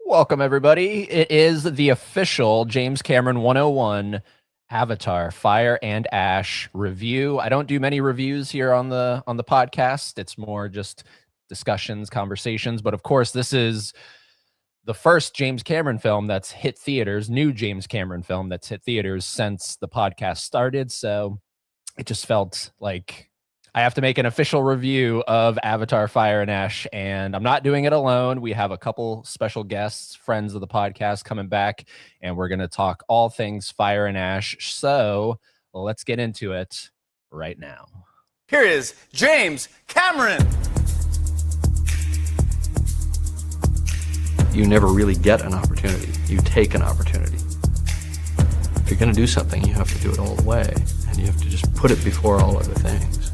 Welcome, everybody. It is the official James Cameron 101 Avatar Fire and Ash review. I don't do many reviews here on the podcast. It's more just discussions, conversations. But of course, this is the first James Cameron film that's hit theaters, new James Cameron film that's hit theaters since the podcast started. So it just felt like I have to make an official review of Avatar Fire and Ash, and I'm not doing it alone. We have a couple special guests, friends of the podcast coming back, and we're going to talk all things Fire and Ash. So let's get into it right now. Here is James Cameron. You never really get an opportunity. You take an opportunity. If you're going to do something, you have to do it all the way, and you have to just put it before all other things.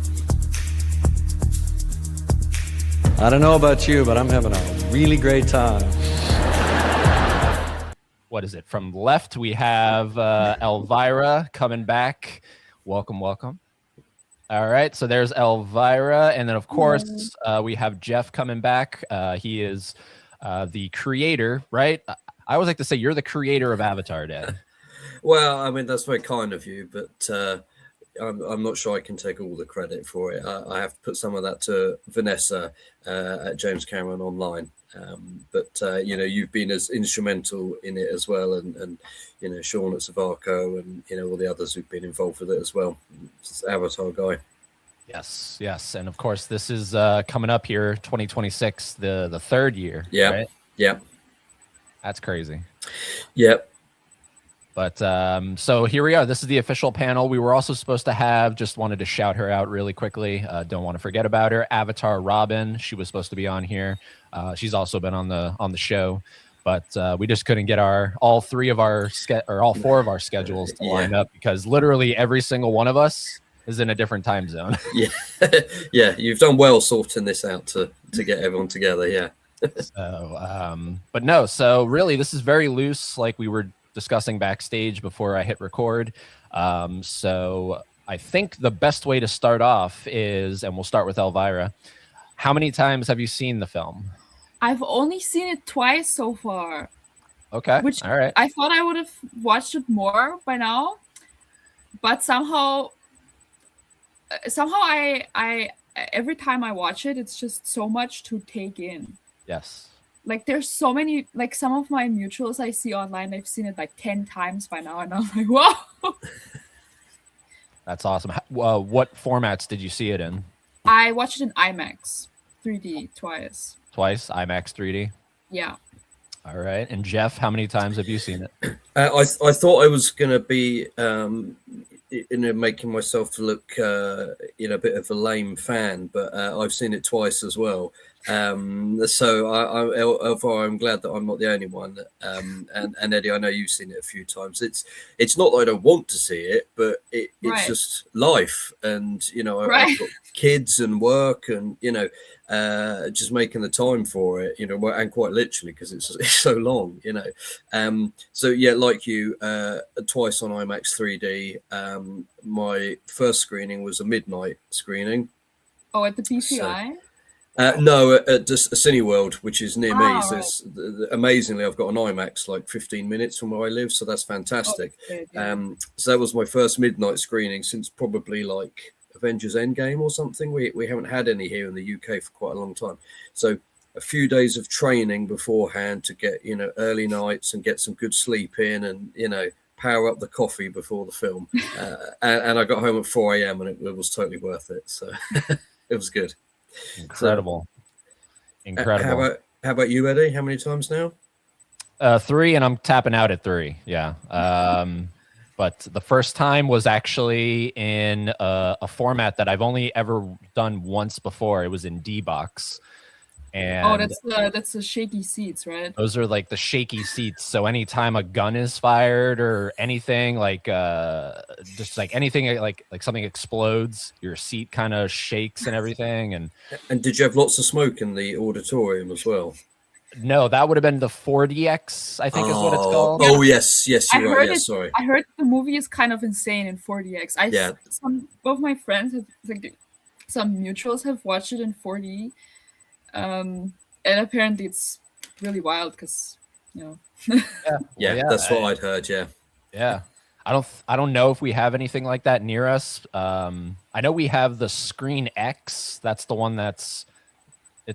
I don't know about you, but I'm having a really great time. What is it? From left, we have Elvira coming back. Welcome, welcome. All right, so there's Elvira, and then, of course, we have Geoff coming back. He is the creator, right? I always like to say you're the creator of Avatar, Dad. Well, I mean, that's very kind of you, but I'm not sure I can take all the credit for it. I have to put some of that to Vanessa at James Cameron Online. But you've been as instrumental in it as well, and Sean at Savarco, and all the others who've been involved with it as well. It's Avatar guy. Yes, and of course this is coming up here, 2026, the third year. Yeah, right? yeah, that's crazy. Yep. But so here we are. This is the official panel. We were also supposed to have, just wanted to shout her out really quickly. Don't want to forget about her. Avatar Robin. She was supposed to be on here. She's also been on the show, but we just couldn't get all four of our schedules to line up, because literally every single one of us is in a different time zone. Yeah. You've done well sorting this out to get everyone together. Yeah. But no. So really, this is very loose. Like we were discussing backstage before I hit record. So I think the best way to start off is, and we'll start with Elvira. How many times have you seen the film? I've only seen it twice so far. Okay. Which all right. I thought I would have watched it more by now, but somehow I every time I watch it, it's just so much to take in. Yes. Like there's so many, like some of my mutuals I see online, I've seen it like 10 times by now, and I'm like, whoa. That's awesome. What formats did you see it in? I watched it in IMAX 3D twice. Twice? IMAX 3D? Yeah. All right. And Geoff, how many times have you seen it? I thought I was going to be making myself look a bit of a lame fan, but I've seen it twice as well. So I'm glad that I'm not the only one. And Eddie, I know you've seen it a few times. It's not that I don't want to see it, but it's right. just life, and right. I've got kids and work, and just making the time for it, and quite literally, because it's so long, so yeah, like you, twice on IMAX 3D. My first screening was a midnight screening. Oh, at the BCI? No, at just Cineworld, which is near me. So Right. Amazingly, I've got an IMAX like 15 minutes from where I live, so that's fantastic. Good, yeah. So that was my first midnight screening since probably like Avengers Endgame or something. We haven't had any here in the UK for quite a long time. So a few days of training beforehand to get early nights and get some good sleep in, and power up the coffee before the film. And I got home at 4 a.m. and it was totally worth it. So it was good. Incredible. How about you, Eddie? How many times now? 3, and I'm tapping out at 3. Yeah. But the first time was actually in a format that I've only ever done once before. It was in D-Box. And that's the shaky seats, right? those are like the shaky seats. So anytime a gun is fired or anything, like just like anything like something explodes, your seat kind of shakes and everything. And did you have lots of smoke in the auditorium as well? no, that would have been the 4DX, I think is what it's called. Oh yes, you're right. Yes, sorry. I heard the movie is kind of insane in 4DX. Some of my friends have, like, some mutuals have watched it in 4D. And apparently it's really wild because you Yeah, that's what I'd heard. Yeah. Yeah. I don't know if we have anything like that near us. I know we have the Screen X. That's the one it's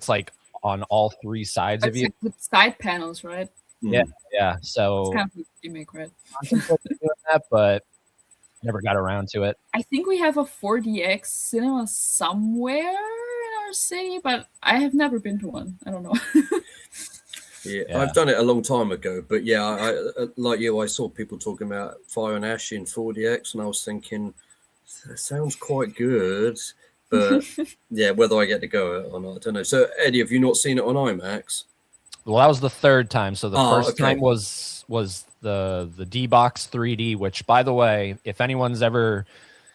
like on all three sides of it's you. like with side panels, right? Yeah. Mm. Yeah. It's So kind of a remake, right? contemplated doing that, but never got around to it. I think we have a 4DX cinema somewhere in our city, but I have never been to one. I don't know. Yeah, Yeah. I've done it a long time ago, but yeah, I like you. I saw people talking about Fire and Ash in 4DX, and I was thinking that sounds quite good, but yeah, whether I get to go or not, I don't know. So, Eddie, have you not seen it on IMAX? Well, that was the third time. So the first okay. time was the D-Box 3D, which, by the way, if anyone's ever,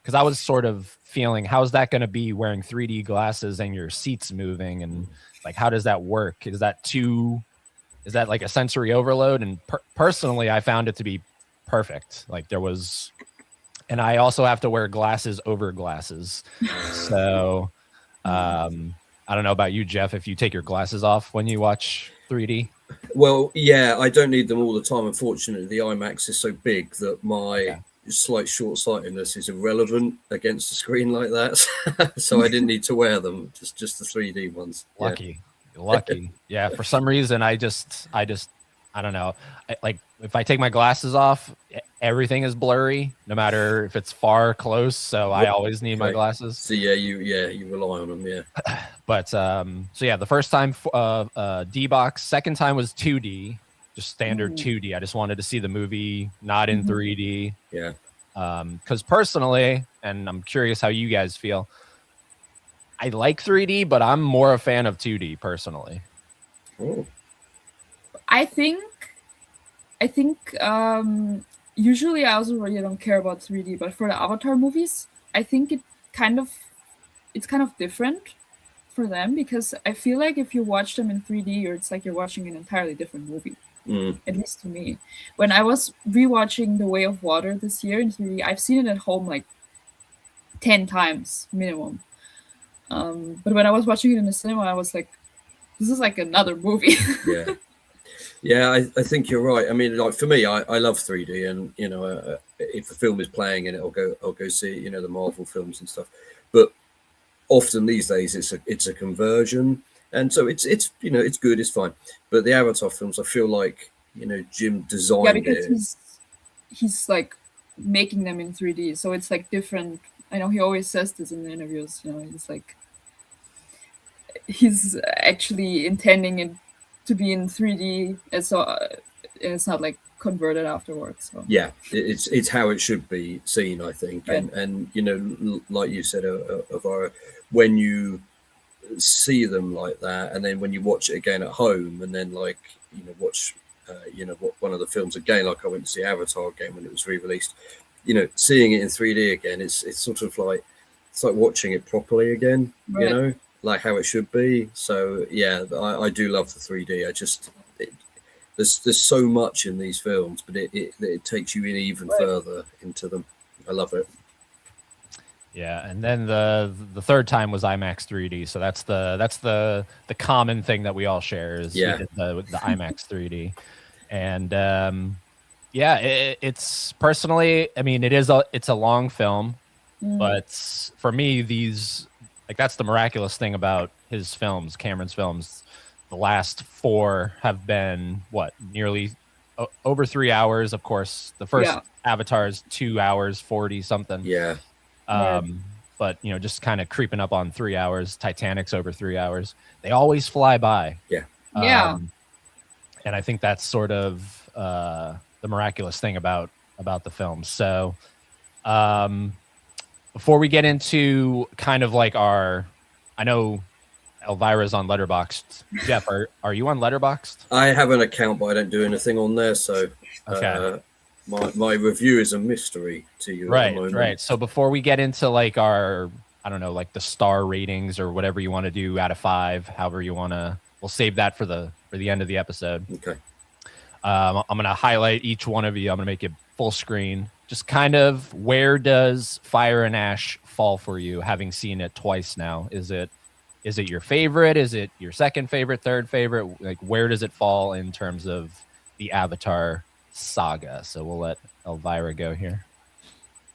because I was sort of feeling, how's that going to be wearing 3D glasses and your seat's moving, and like, how does that work? Is that like a sensory overload? And personally, I found it to be perfect. Like there was, and I also have to wear glasses over glasses. So I don't know about you, Geoff, if you take your glasses off when you watch 3D. Well, yeah, I don't need them all the time. Unfortunately, the IMAX is so big that my slight short-sightedness is irrelevant against the screen like that. So I didn't need to wear them, just the 3D ones. Lucky. Yeah, for some reason I don't know. Like if I take my glasses off, everything is blurry, no matter if it's far, close. So I always need my glasses. So you rely on them. Yeah. But so yeah, the first time D-Box, second time was 2D, just standard 2D. I just wanted to see the movie not in 3D. Yeah. Because personally, and I'm curious how you guys feel, I like 3D, but I'm more a fan of 2D personally. Oh. I think usually I also really don't care about 3D, but for the Avatar movies, I think it's kind of different for them, because I feel like if you watch them in 3D, it's like you're watching an entirely different movie. At least to me. When I was rewatching The Way of Water this year in 3D, I've seen it at home like 10 times minimum. But when I was watching it in the cinema, I was like, this is like another movie. Yeah, I think you're right. I mean, like for me, I love 3D, and you know, if a film is playing in it, I'll go see it, you know, the Marvel films and stuff. But often these days, it's a conversion, and so it's you know, it's good, it's fine. But the Avatar films, I feel like, you know, Jim designed because he's like making them in 3D, so it's like different. I know he always says this in the interviews. You know, he's actually intending it to be in 3D, and so it's not like converted afterwards. So. Yeah, it's how it should be seen, I think. Right. And you know, like you said, Elvira, when you see them like that, and then when you watch it again at home, and then like, you know, watch one of the films again, like I went to see Avatar again when it was re-released, you know, seeing it in 3D again, it's sort of like, it's like watching it properly again. Right. You know, like how it should be. So yeah, I do love the 3D. There's so much in these films, but it takes you in even further into them. I love it. Yeah, and then the third time was IMAX 3D. So that's the common thing that we all share is we did the IMAX 3D. And it's personally, I mean, it's a long film, but for me, that's the miraculous thing about his films, Cameron's films. The last four have been nearly over 3 hours. Of course, the first Avatar is 2 hours 40 something. Yeah. But you know, just kind of creeping up on 3 hours. Titanic's over 3 hours. They always fly by. Yeah. And I think that's sort of the miraculous thing about the film. So, before we get into kind of like I know Elvira's on Letterboxd. Geoff, are you on Letterboxd? I have an account, but I don't do anything on there. So my review is a mystery to you. Right. So before we get into like our, I don't know, like the star ratings or whatever you want to do out of 5, however you want to, we'll save that for the end of the episode. Okay. I'm going to highlight each one of you. I'm going to make it full screen. Just kind of, where does Fire and Ash fall for you, having seen it twice now? Is it your favorite? Is it your second favorite, third favorite? Like, where does it fall in terms of the Avatar saga. So we'll let Elvira go here.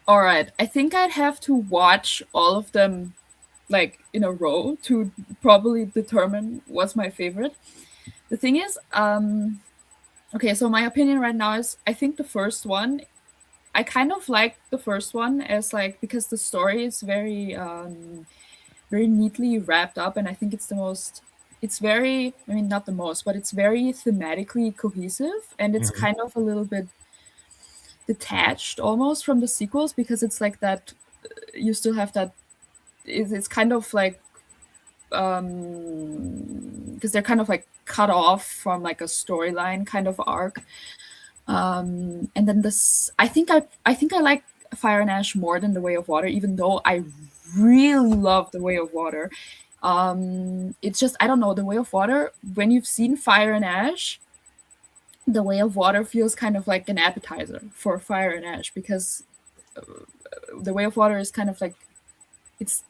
All right, I think I'd have to watch all of them like in a row to probably determine what's my favorite. The thing is, okay, so my opinion right now is I think the first one, I kind of like the first one as like because the story is very neatly wrapped up, and I think it's the most. It's very, I mean, not the most, but it's very thematically cohesive, and it's Mhm. kind of a little bit detached almost from the sequels because it's like that. You still have that. It's kind of like because they're kind of like cut off from like a storyline kind of arc. And then this, I think I like Fire and Ash more than The Way of Water, even though I really love The Way of Water. It's just I don't know, The Way of Water. When you've seen Fire and Ash, The Way of Water feels kind of like an appetizer for Fire and Ash because The Way of Water is kind of like it's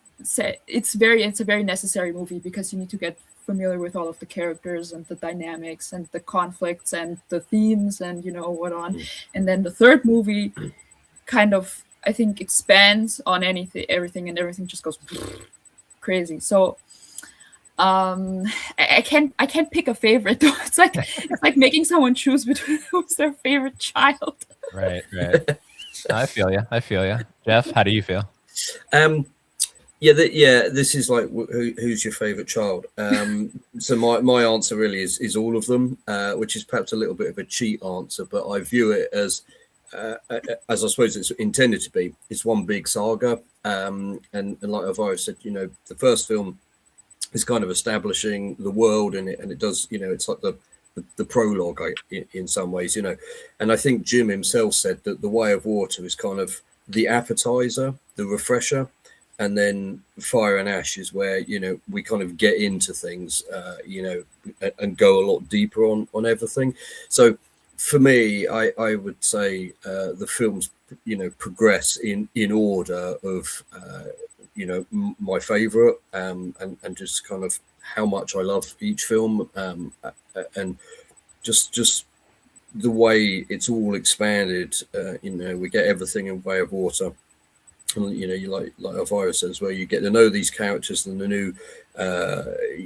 it's a very necessary movie because you need to get familiar with all of the characters and the dynamics and the conflicts and the themes and you know what on. And then the third movie kind of I think expands on everything and everything just goes crazy. So I can't pick a favorite though. It's like making someone choose between who's their favorite child. Right. I feel you. Geoff, how do you feel? This is like who's your favorite child. So my answer really is all of them, which is perhaps a little bit of a cheat answer, but I view it as I suppose it's intended to be. It's one big saga, and like Elvira said, you know, the first film is kind of establishing the world, and it does, you know, it's like the prologue in some ways, you know. And I think Jim himself said that The Way of Water is kind of the appetizer, the refresher, and then Fire and Ash is where, you know, we kind of get into things, you know, and go a lot deeper on everything. So for me, I would say the films, you know, progress in order of, you know, my favorite, and just kind of how much I love each film, and just the way it's all expanded. You know, we get everything in Way of Water. And, you know, you like Elvira says, where you get to know these characters and the new,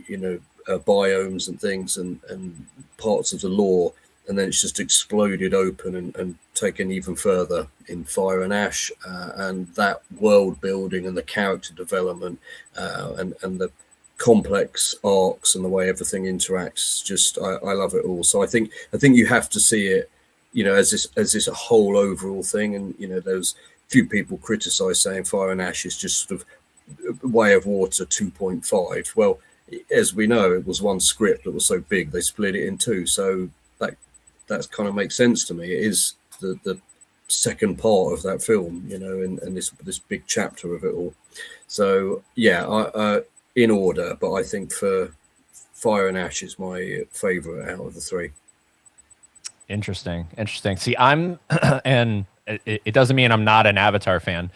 you know, biomes and things and parts of the lore, and then it's just exploded open and taken even further in Fire and Ash, and that world building and the character development, and the complex arcs and the way everything interacts. Just I love it all. So I think you have to see it, you know, as this a whole overall thing. And you know, there's few people criticize saying Fire and Ash is just sort of Way of Water 2.5. Well, as we know, it was one script that was so big they split it in two. So that kind of makes sense to me. It is the second part of that film, you know, and this big chapter of it all. So yeah, I in order, but I think for Fire and Ash is my favorite out of the three. Interesting. See, I'm and it doesn't mean I'm not an Avatar fan.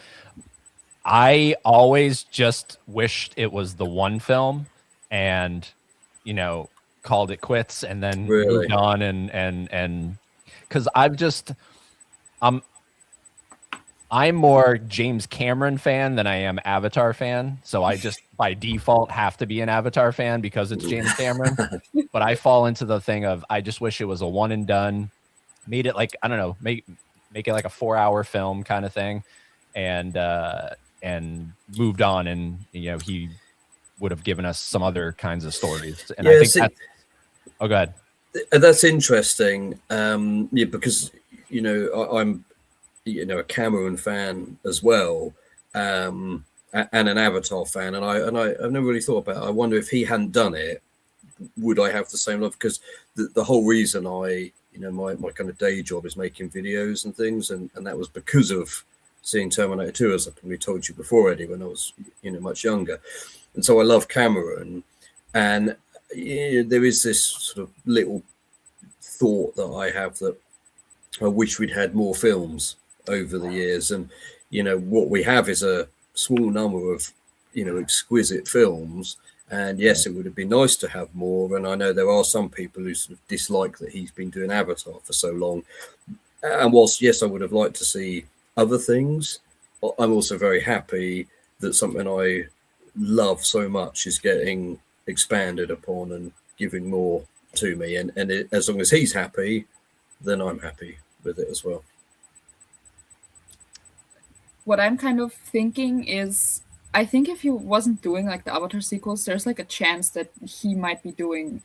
I always just wished it was the one film and, you know, called it quits and then moved on and because I'm more James Cameron fan than I am Avatar fan. So I just by default have to be an Avatar fan because it's James Cameron. But I fall into the thing of I just wish it was a one and done. Made it like, I don't know, make it like a 4-hour film kind of thing, and moved on, and you know, he would have given us some other kinds of stories. And I think that's go ahead. That's interesting. Yeah, because you know, I'm you know, a Cameron fan as well, and an Avatar fan, and I've never really thought about it. I wonder if he hadn't done it, would I have the same love? Because the whole reason you know, my kind of day job is making videos and things, and that was because of seeing Terminator 2, as I probably told you before, Eddie, when I was, you know, much younger. And so I love Cameron, and there is this sort of little thought that I have that I wish we'd had more films over the years. And, you know, what we have is a small number of, you know, exquisite films, And yes, it would have been nice to have more. And I know there are some people who sort of dislike that he's been doing Avatar for so long. And whilst, yes, I would have liked to see other things, I'm also very happy that something I love so much is getting expanded upon and giving more to me. And as long as he's happy, then I'm happy with it as well. What I'm kind of thinking is, I think if he wasn't doing like the Avatar sequels, there's like a chance that he might be doing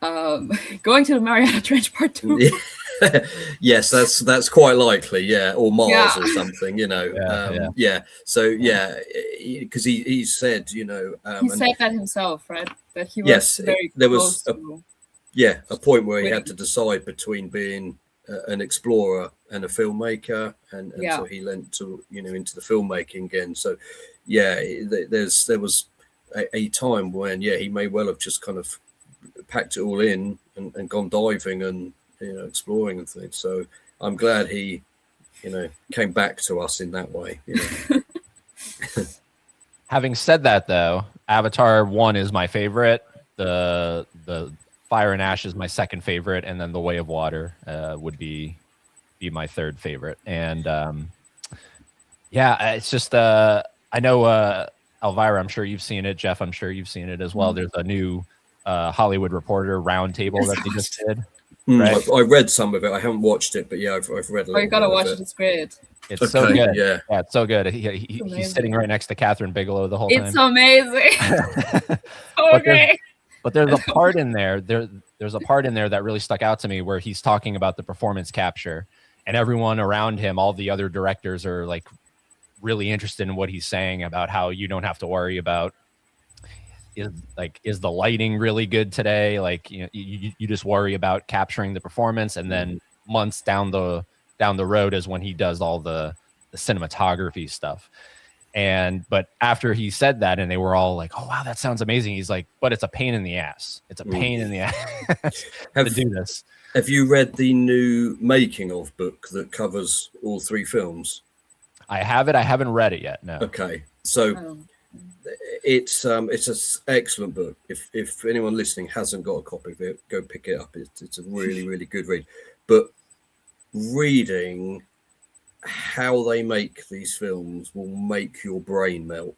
going to the Mariana Trench Part 2. Yes, that's quite likely, yeah, or Mars Yeah. or something, you know. So yeah, because he said, you know, He said that himself, right? That he was yes, very there close was to. a point where he had to decide between being an explorer and a filmmaker, and so he lent to, you know, into the filmmaking again. So yeah, there was a time when he may well have just kind of packed it all in and gone diving and, you know, exploring and things. So I'm glad he, you know, came back to us in that way, you know. Having said that, though, Avatar 1 is my favorite. The Fire and Ash is my second favorite, and then The Way of Water would be my third favorite. And it's just I know Elvira, I'm sure you've seen it. Geoff, I'm sure you've seen it as well. There's a new Hollywood Reporter roundtable that they just did. Right? I read some of it. I haven't watched it, but yeah, I've read a little. Oh, you gotta bit watch of it. It's great. It's so good. Yeah, it's so good. He's sitting right next to Catherine Bigelow the whole time. It's amazing. Okay. But there's a part in there. There's a part in there that really stuck out to me where he's talking about the performance capture, and everyone around him, all the other directors, are like really interested in what he's saying about how you don't have to worry about is the lighting really good today? Like, you know, you just worry about capturing the performance, and then months down the road is when he does all the cinematography stuff. But after he said that, and they were all like, "Oh wow, that sounds amazing," he's like, "But it's a pain in the ass. It's a pain in the ass to do this." Have you read the new making of book that covers all three films? I have it. I haven't read it yet. No. Okay, so it's an excellent book. If anyone listening hasn't got a copy of it, go pick it up. It's a really, really good read. But reading how they make these films will make your brain melt.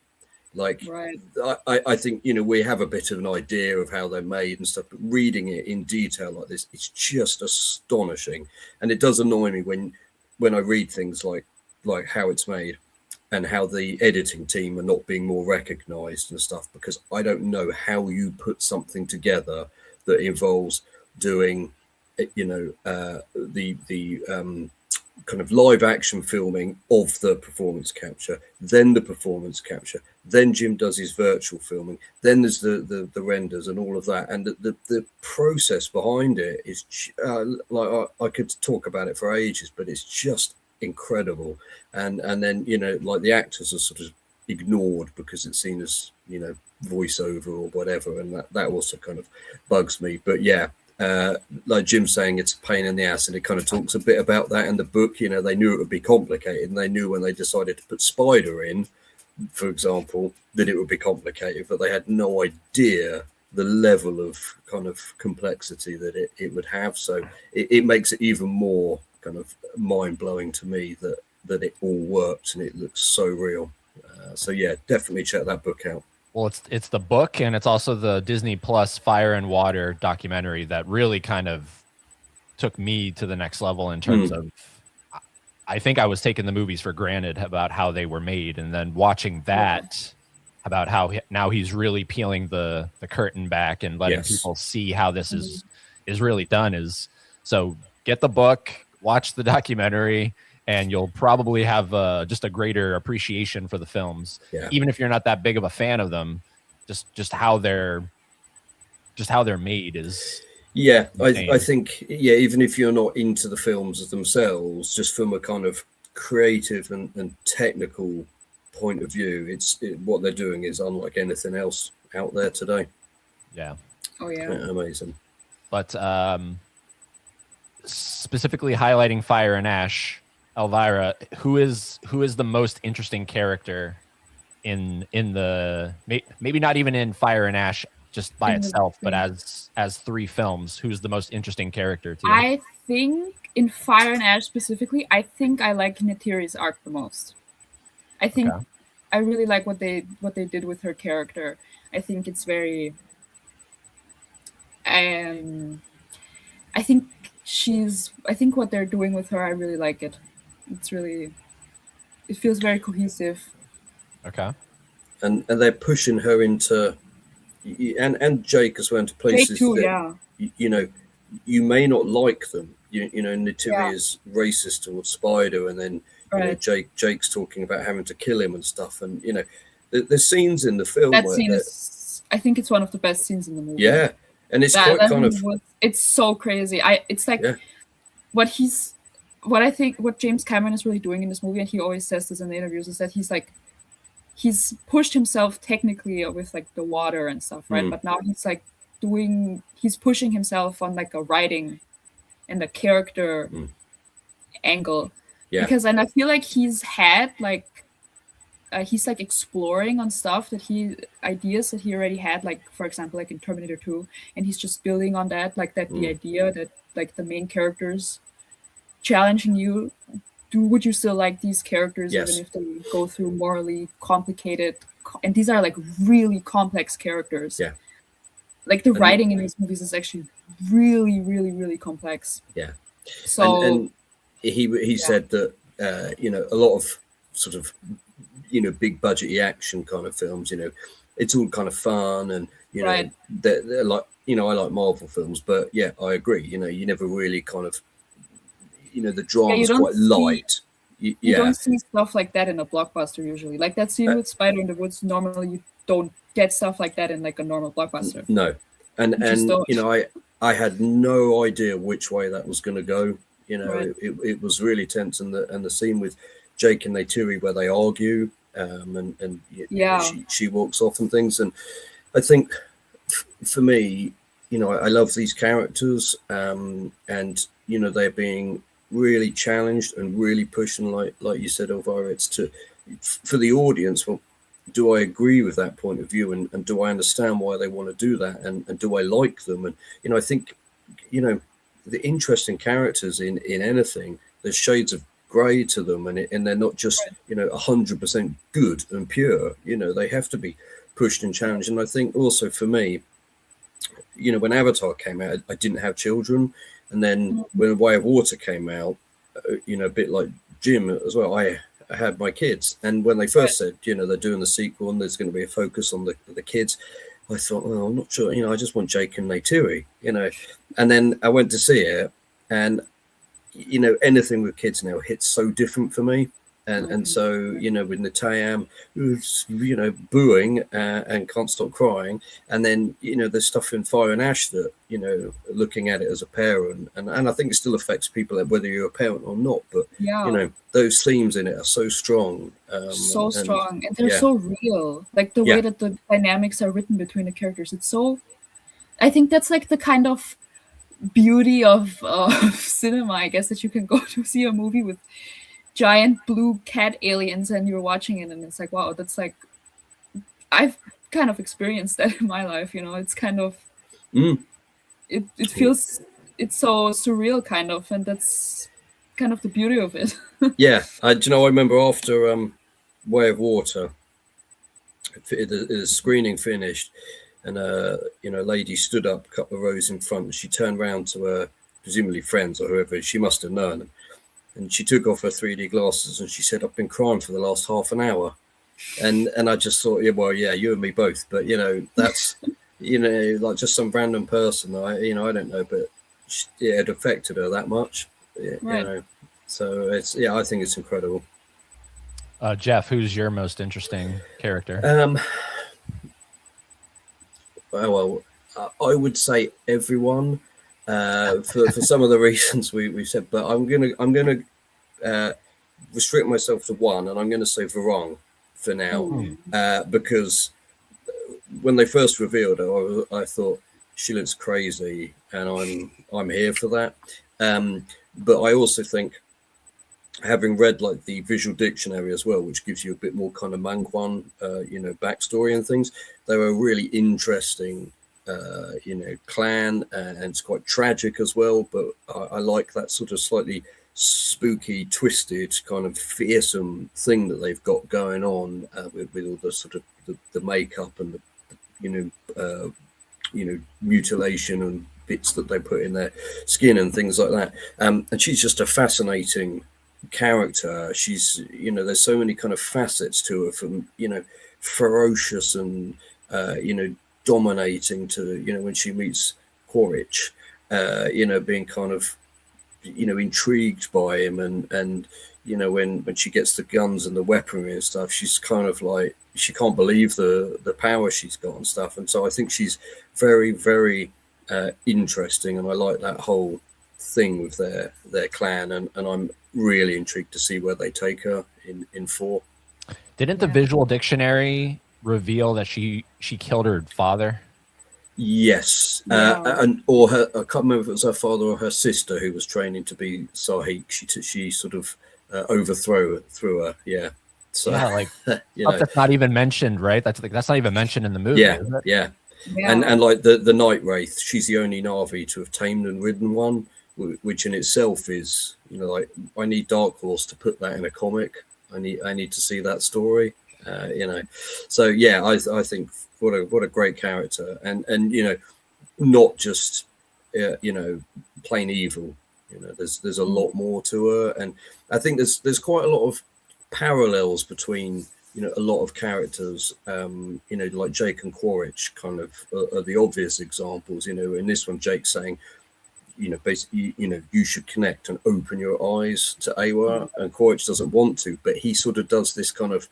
Like, right. I think, you know, we have a bit of an idea of how they're made and stuff, but reading it in detail like this, it's just astonishing. And it does annoy me when I read things like how it's made and how the editing team are not being more recognized and stuff, because I don't know how you put something together that involves doing, you know, the kind of live action filming of the performance capture, then the performance capture, then Jim does his virtual filming, then there's the renders and all of that, and the process behind it is like I could talk about it for ages, but it's just incredible. And then, you know, like the actors are sort of ignored because it's seen as, you know, voiceover or whatever, and that also kind of bugs me. But yeah, like Jim saying, it's a pain in the ass, and it kind of talks a bit about that in the book. You know, they knew it would be complicated, and they knew when they decided to put Spider in, for example, that it would be complicated, but they had no idea the level of kind of complexity that it would have. So it makes it even more kind of mind-blowing to me that it all worked and it looks so real. So yeah, definitely check that book out. Well, it's the book, and it's also the Disney Plus Fire and Water documentary that really kind of took me to the next level in terms of, I think I was taking the movies for granted about how they were made, and then watching that about how now he's really peeling the curtain back and letting people see how this is really done. So get the book, watch the documentary, and you'll probably have just a greater appreciation for the films, even if you're not that big of a fan of them. Just how they're made is. Yeah, I think even if you're not into the films themselves, just from a kind of creative and technical point of view, what they're doing is unlike anything else out there today. Yeah. Oh yeah. Amazing. But specifically highlighting Fire and Ash, Elvira, who is the most interesting character in the maybe not even in Fire and Ash just by itself, but as three films? Who's the most interesting character to you? I think in Fire and Ash specifically, I think I like Neytiri's arc the most. I think I really like what they did with her character. I think it's very I think what they're doing with her, I really like it. It feels very cohesive. Okay. And they're pushing her into, and Jake as well, into places Jake too, that you know, you may not like them. You know, Neytiri is racist towards Spider, and then you know, Jake's talking about having to kill him and stuff. And you know, the scenes in the film. That scene is, I think it's one of the best scenes in the movie. Yeah, and it's quite kind of. It's so crazy. It's like what James Cameron is really doing in this movie, and he always says this in the interviews, is that he's pushed himself technically with like the water and stuff, right? But now he's pushing himself on like a writing and a character angle. Because, and I feel like he's like exploring on stuff ideas that he already had, like for example, like in Terminator 2, and he's just building on that, like that the idea that like the main characters challenging you. Would you still like these characters even if they go through morally complicated, and these are like really complex characters. Yeah. Like the writing in these movies is actually really, really, really complex. Yeah. So and he said that you know, a lot of sort of, you know, big budgety action kind of films, you know, it's all kind of fun, and you know, they're like, you know, I like Marvel films, but yeah, I agree, you know, you never really kind of, you know, the drama's quite light. You don't see stuff like that in a blockbuster usually. Like that scene with Spider in the Woods, normally you don't get stuff like that in like a normal blockbuster. No. And you know, I had no idea which way that was going to go. You know, it was really tense, and the scene with Jake and Neytiri where they argue, and you know, she walks off and things. And I think for me, you know, I love these characters, and you know, they're being really challenged and really pushed, and like you said, Elvira, it's for the audience. Well, do I agree with that point of view, and do I understand why they want to do that, and do I like them? And you know, I think, you know, the interesting characters in anything, there's shades of grey to them, and they're not just you know 100% good and pure. You know, they have to be pushed and challenged. And I think also for me, you know, when Avatar came out, I didn't have children, and then when Way of Water came out, you know, a bit like Jim as well, I had my kids, and when they first said, you know, they're doing the sequel and there's going to be a focus on the kids, I thought, well, I'm not sure, you know, I just want Jake and Neytiri, you know. And then I went to see it, and you know, anything with kids now hits so different for me. And so, you know, with Natayam, who's, you know, booing and can't stop crying. And then, you know, there's stuff in Fire and Ash that, you know, looking at it as a parent. And I think it still affects people, whether you're a parent or not. But, you know, those themes in it are so strong. Strong. And they're so real. Like the way that the dynamics are written between the characters. It's so... I think that's like the kind of beauty of cinema, I guess, that you can go to see a movie with giant blue cat aliens and you're watching it and it's like, wow, that's like, I've kind of experienced that in my life, you know. It's kind of it feels, it's so surreal kind of, and that's kind of the beauty of it. Do you know, I remember after Way of Water, the screening finished, and you know, a lady stood up a couple of rows in front, and she turned around to her presumably friends or whoever, she must have known them. And she took off her 3D glasses and she said, I've been crying for the last half an hour. And I just thought, you and me both. But, you know, that's, you know, like just some random person, I don't know, but it affected her that much. You know, so it's, I think it's incredible. Geoff, who's your most interesting character? Well, I would say everyone. For some of the reasons we said, but I'm gonna restrict myself to one, and I'm gonna say Varong for now, because when they first revealed her, I thought she looks crazy, and I'm here for that. But I also think having read like the visual dictionary as well, which gives you a bit more kind of Manguan, backstory and things, they were a really interesting, clan, and it's quite tragic as well. But I like that sort of slightly spooky, twisted, kind of fearsome thing that they've got going on, with all the sort of the makeup and the mutilation and bits that they put in their skin and things like that. And she's just a fascinating character. She's, there's so many kind of facets to her, from ferocious and dominating to when she meets Quaritch, being kind of intrigued by him, and when she gets the guns and the weaponry and stuff, she's kind of like, she can't believe the power she's got and stuff. And so I think she's very, very interesting, and I like that whole thing with their clan, and I'm really intrigued to see where they take her in 4. Didn't the visual dictionary reveal that she killed her father? Yes, Yeah. or her, I can't remember if it was her father or her sister who was training to be Sahik. She sort of overthrew her. Yeah. So Yeah, like that's not even mentioned, right? That's not even mentioned in the movie. yeah, Is it? yeah. Yeah. And like the Night Wraith, she's the only Na'vi to have tamed and ridden one, which in itself is, like, I need Dark Horse to put that in a comic. I need to see that story. So yeah, I think what a great character, and not just plain evil. There's a lot more to her, and I think there's quite a lot of parallels between a lot of characters, like Jake and Quaritch kind of are the obvious examples. In this one, Jake's saying, basically, you should connect and open your eyes to Awa, and Quaritch doesn't want to, but he sort of does this kind of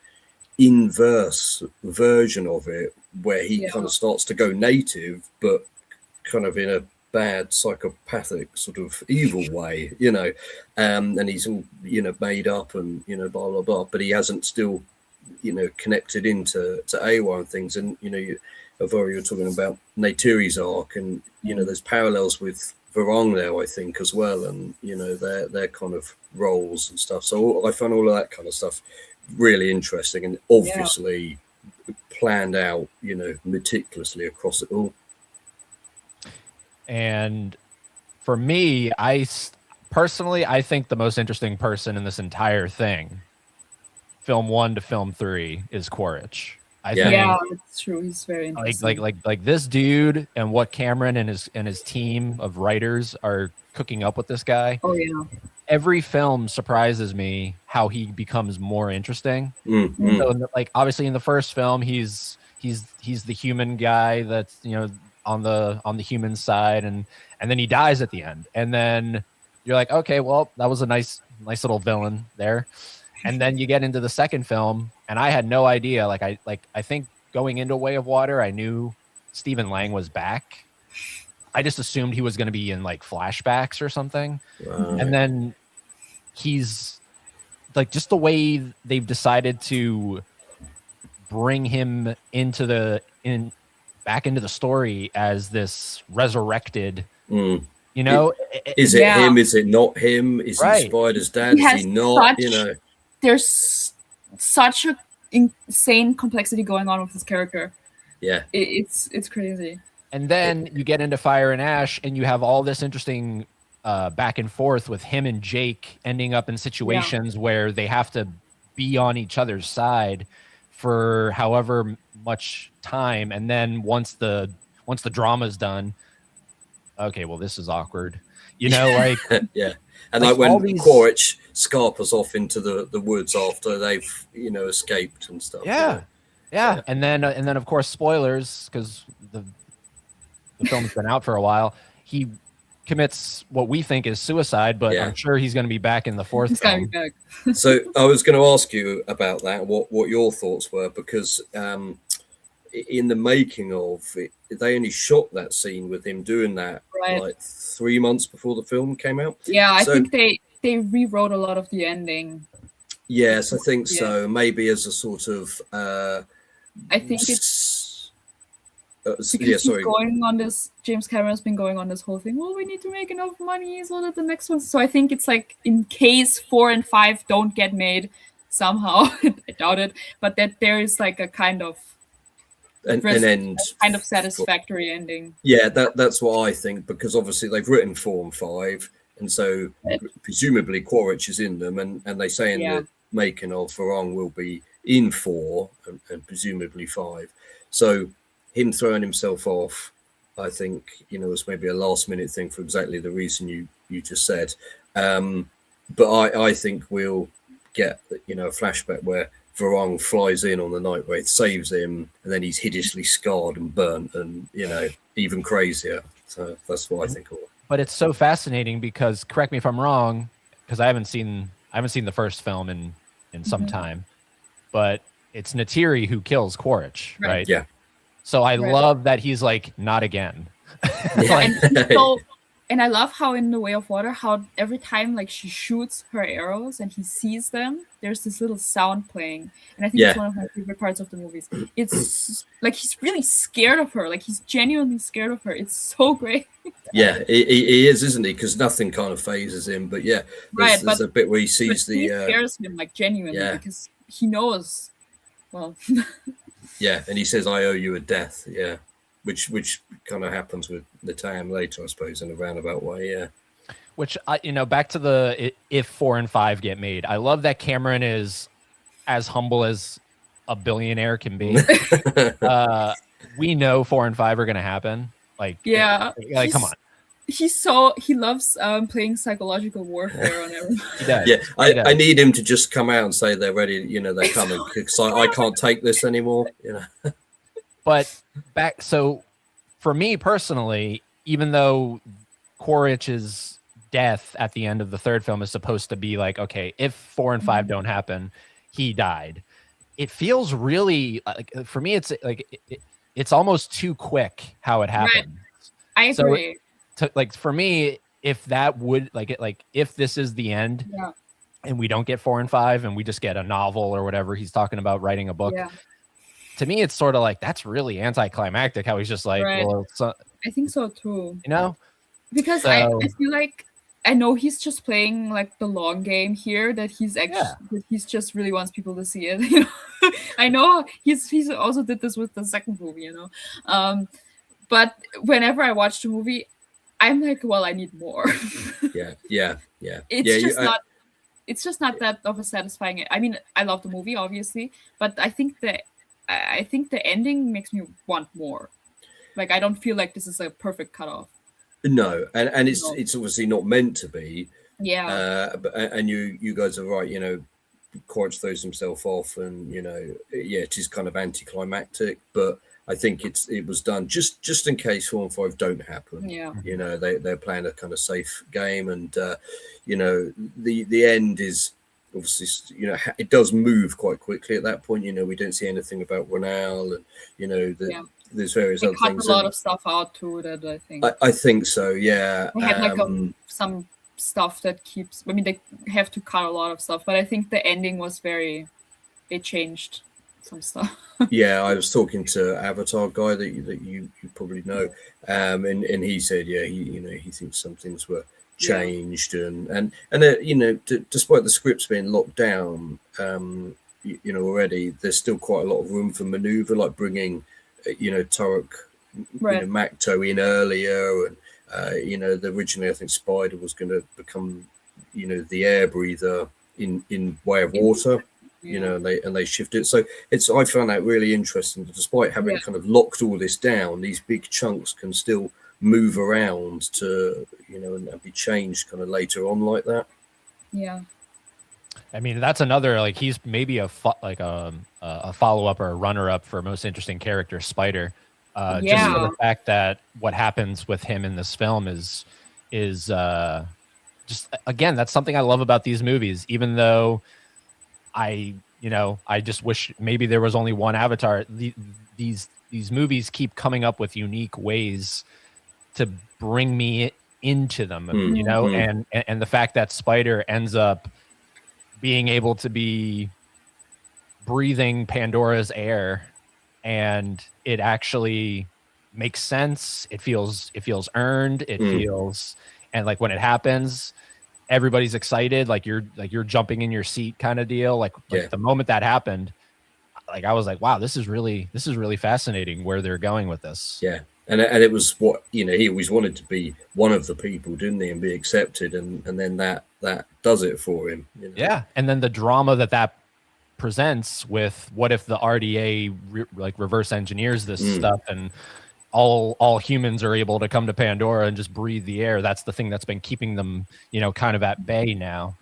inverse version of it, where he kind of starts to go native, but kind of in a bad psychopathic sort of evil way, and he's all made up and blah blah blah, but he hasn't still connected into Awa and things. And Elvira, you're talking about Neytiri's arc, and there's parallels with Varang there, I think, as well, and their kind of roles and stuff. So I found all of that kind of stuff really interesting, and obviously planned out meticulously across it all. And for me, I think the most interesting person in this entire thing, film 1 to film 3, is Quaritch. I think, it's true. He's very interesting. like this dude, and what Cameron and his team of writers are cooking up with this guy. Oh yeah. Every film surprises me how he becomes more interesting. Mm-hmm. So, obviously in the first film, he's the human guy that's on the human side, and then he dies at the end, and then you're like, okay, well, that was a nice little villain there. And then you get into the second film, and I had no idea. I think going into Way of Water, I knew Stephen Lang was back. I just assumed he was going to be in flashbacks or something. Right. And then he's just the way they've decided to bring him back into the story as this resurrected, is it him? Is it not him? Is he Spider's dad? Is he not? There's such a insane complexity going on with this character. Yeah, it's crazy. And then you get into Fire and Ash, and you have all this interesting back and forth with him and Jake ending up in situations where they have to be on each other's side for however much time. And then once the drama's done, okay, well, this is awkward. Yeah. And when Quaritch scarpers off into the woods after they've escaped and stuff. Yeah. And then of course, spoilers, because the film's been out for a while. He commits what we think is suicide, but I'm sure he's going to be back in the fourth film. So I was going to ask you about that, what your thoughts were, because in the making of it, they only shot that scene with him doing that 3 months before the film came out. Yeah, I think they rewrote a lot of the ending. Yes, I think so. Maybe as a sort of I think it's Because yeah, he's sorry. going on this. James Cameron's been going on this whole thing. Well, we need to make enough money so that the next one. So I think it's like in case 4 and 5 don't get made somehow, I doubt it, but that there is like a kind of An end. kind of satisfactory ending. Yeah, that's what I think, because obviously they've written 4 and 5, and so presumably Quaritch is in them, and they say in the making of Varong will be in 4 and presumably 5. So him throwing himself off, I think, was maybe a last minute thing for exactly the reason you just said. But I think we'll get a flashback where Varong flies in on the Night Wraith, saves him, and then he's hideously scarred and burnt, and even crazier. So that's what I think of. But it's so fascinating because, correct me if I'm wrong, because I haven't seen the first film in some time, but it's Neytiri who kills Quaritch, right? Yeah. So I love that he's like, not again. And I love how in The Way of Water, how every time like she shoots her arrows and he sees them, there's this little sound playing. And I think it's one of my favorite parts of the movies. It's like he's really scared of her. Like he's genuinely scared of her. It's so great. Yeah, he is, isn't he? Because nothing kind of phases him. But yeah, there's a bit where he sees he scares him like genuinely because he knows. Well, yeah, and he says, "I owe you a death." Yeah, which kind of happens with Natam later, I suppose, in a roundabout way. Yeah. Which back to the if 4 and 5 get made, I love that Cameron is as humble as a billionaire can be. We know 4 and 5 are going to happen. Like, come on. He loves playing psychological warfare on everyone. Yeah, I need him to just come out and say they're ready. They're coming, because I can't take this anymore. But so for me personally, even though Quaritch's death at the end of the third film is supposed to be like, okay, if 4 and 5 don't happen, he died. It feels really like, for me, it's like it's almost too quick how it happened. I agree. For me, if that would if this is the end and we don't get 4 and 5 and we just get a novel or whatever he's talking about, writing a book, to me it's sort of like that's really anticlimactic how he's just like, well, I think so too. Because so, I feel like I know he's just playing like the long game here, that he's actually he's just really wants people to see it. I know he's also did this with the second movie, but whenever I watch the movie, I'm like, well, I need more. Yeah. It's just not that of a satisfying. I mean, I love the movie, obviously, but I think the ending makes me want more. Like, I don't feel like this is a perfect cutoff. No, and it's obviously not meant to be. Yeah. And you guys are right. Quaritch throws himself off, and it is kind of anticlimactic, but I think it was done just in case 4 and 5 don't happen. Yeah. They're playing a kind of safe game, and the end is obviously it does move quite quickly at that point. We don't see anything about Ronal, and there's various other things. Cut a lot of stuff out too. That I think. I think so. Yeah. They have some stuff that keeps. I mean, they have to cut a lot of stuff, but I think the ending was they changed some stuff. Yeah, I was talking to Avatar guy that you probably know, and he said, he thinks some things were changed, and despite the scripts being locked down, already there's still quite a lot of room for maneuver, like bringing, Turok, Makto in earlier, and originally I think Spider was going to become, the air breather in Way of Water. And they shifted it. So I found that really interesting. Despite having kind of locked all this down, these big chunks can still move around to, and be changed kind of later on like that. Yeah. I mean, that's another, like, he's maybe a follow-up or a runner-up for most interesting character, Spider. Just for the fact that what happens with him in this film is just, again, that's something I love about these movies, even though I just wish maybe there was only one Avatar. These movies keep coming up with unique ways to bring me into them, and the fact that Spider ends up being able to be breathing Pandora's air, and it actually makes sense. It feels earned. It feels, and like when it happens, everybody's excited. Like you're jumping in your seat kind of deal. Like the moment that happened, like I was like, wow, this is really fascinating where they're going with this. Yeah. And it was what, you know, he always wanted to be one of the people, didn't he, and be accepted, and then that does it for him. You know? Yeah, and then the drama that presents with what if the RDA reverse engineers this stuff, and all humans are able to come to Pandora and just breathe the air. That's the thing that's been keeping them, you know, kind of at bay now.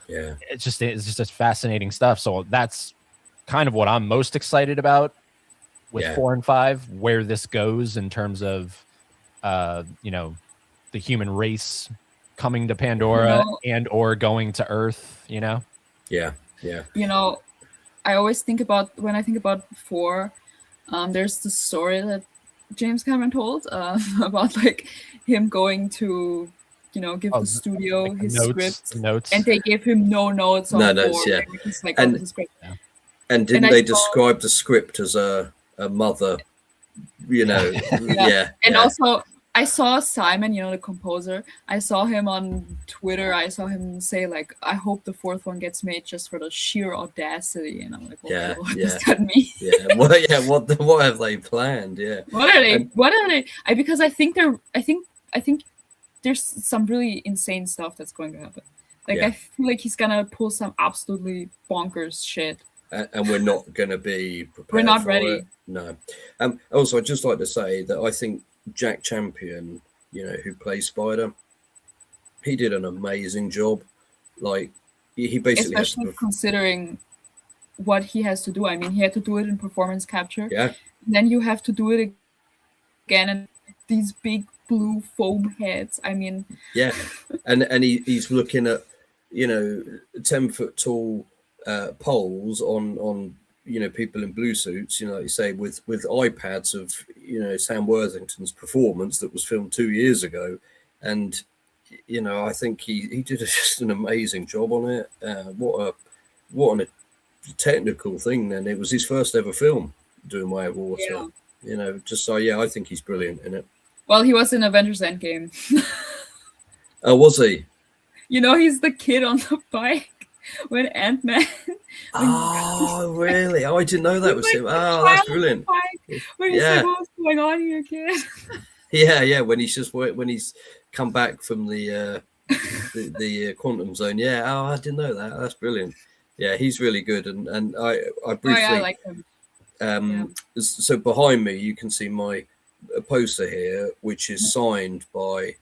Yeah, it's just fascinating stuff. So that's kind of what I'm most excited about with 4 and 5, where this goes in terms of, you know, the human race coming to Pandora and or going to Earth, you know? Yeah. You know, I always think about, when I think about 4, there's the story that James Cameron told about like him going to, you know, give the studio like his notes, and they gave him no notes on 4. Yeah. He's like, And, this is great. And didn't they describe the script as a mother, you know? And also, I saw Simon, you know, the composer. I saw him on Twitter. I saw him say like, "I hope the 4th one gets made just for the sheer audacity." And I'm like, what does that mean? What have they planned? Yeah. What are they? Because I think there's some really insane stuff that's going to happen. Like I feel like he's gonna pull some absolutely bonkers shit. And we're not going to be prepared. We're not for ready. it. No. Also, I'd just like to say that I think Jack Champion, you know, who plays Spider, he did an amazing job. Like he basically, especially considering what he has to do. I mean, he had to do it in performance capture. Yeah. Then you have to do it again, and these big blue foam heads. I mean. Yeah, and he's looking at, you know, 10-foot tall poles on you know, people in blue suits, you know, like you say, with iPads of, you know, Sam Worthington's performance that was filmed 2 years ago, and you know, I think he did just an amazing job on it. What a technical thing. Then it was his first ever film doing Way of Water. You know, just so I think he's brilliant in it. Well, he was in Avengers Endgame. Oh, was he? You know, he's the kid on the bike when Ant-Man. Oh, really? Oh, I didn't know that was him. Oh, that's brilliant. When he's like, what's going on here, kid? Yeah. When he's come back from the quantum zone. Yeah. Oh, I didn't know that. That's brilliant. Yeah, he's really good, and I briefly. I like him. So behind me, you can see my poster here, which is signed by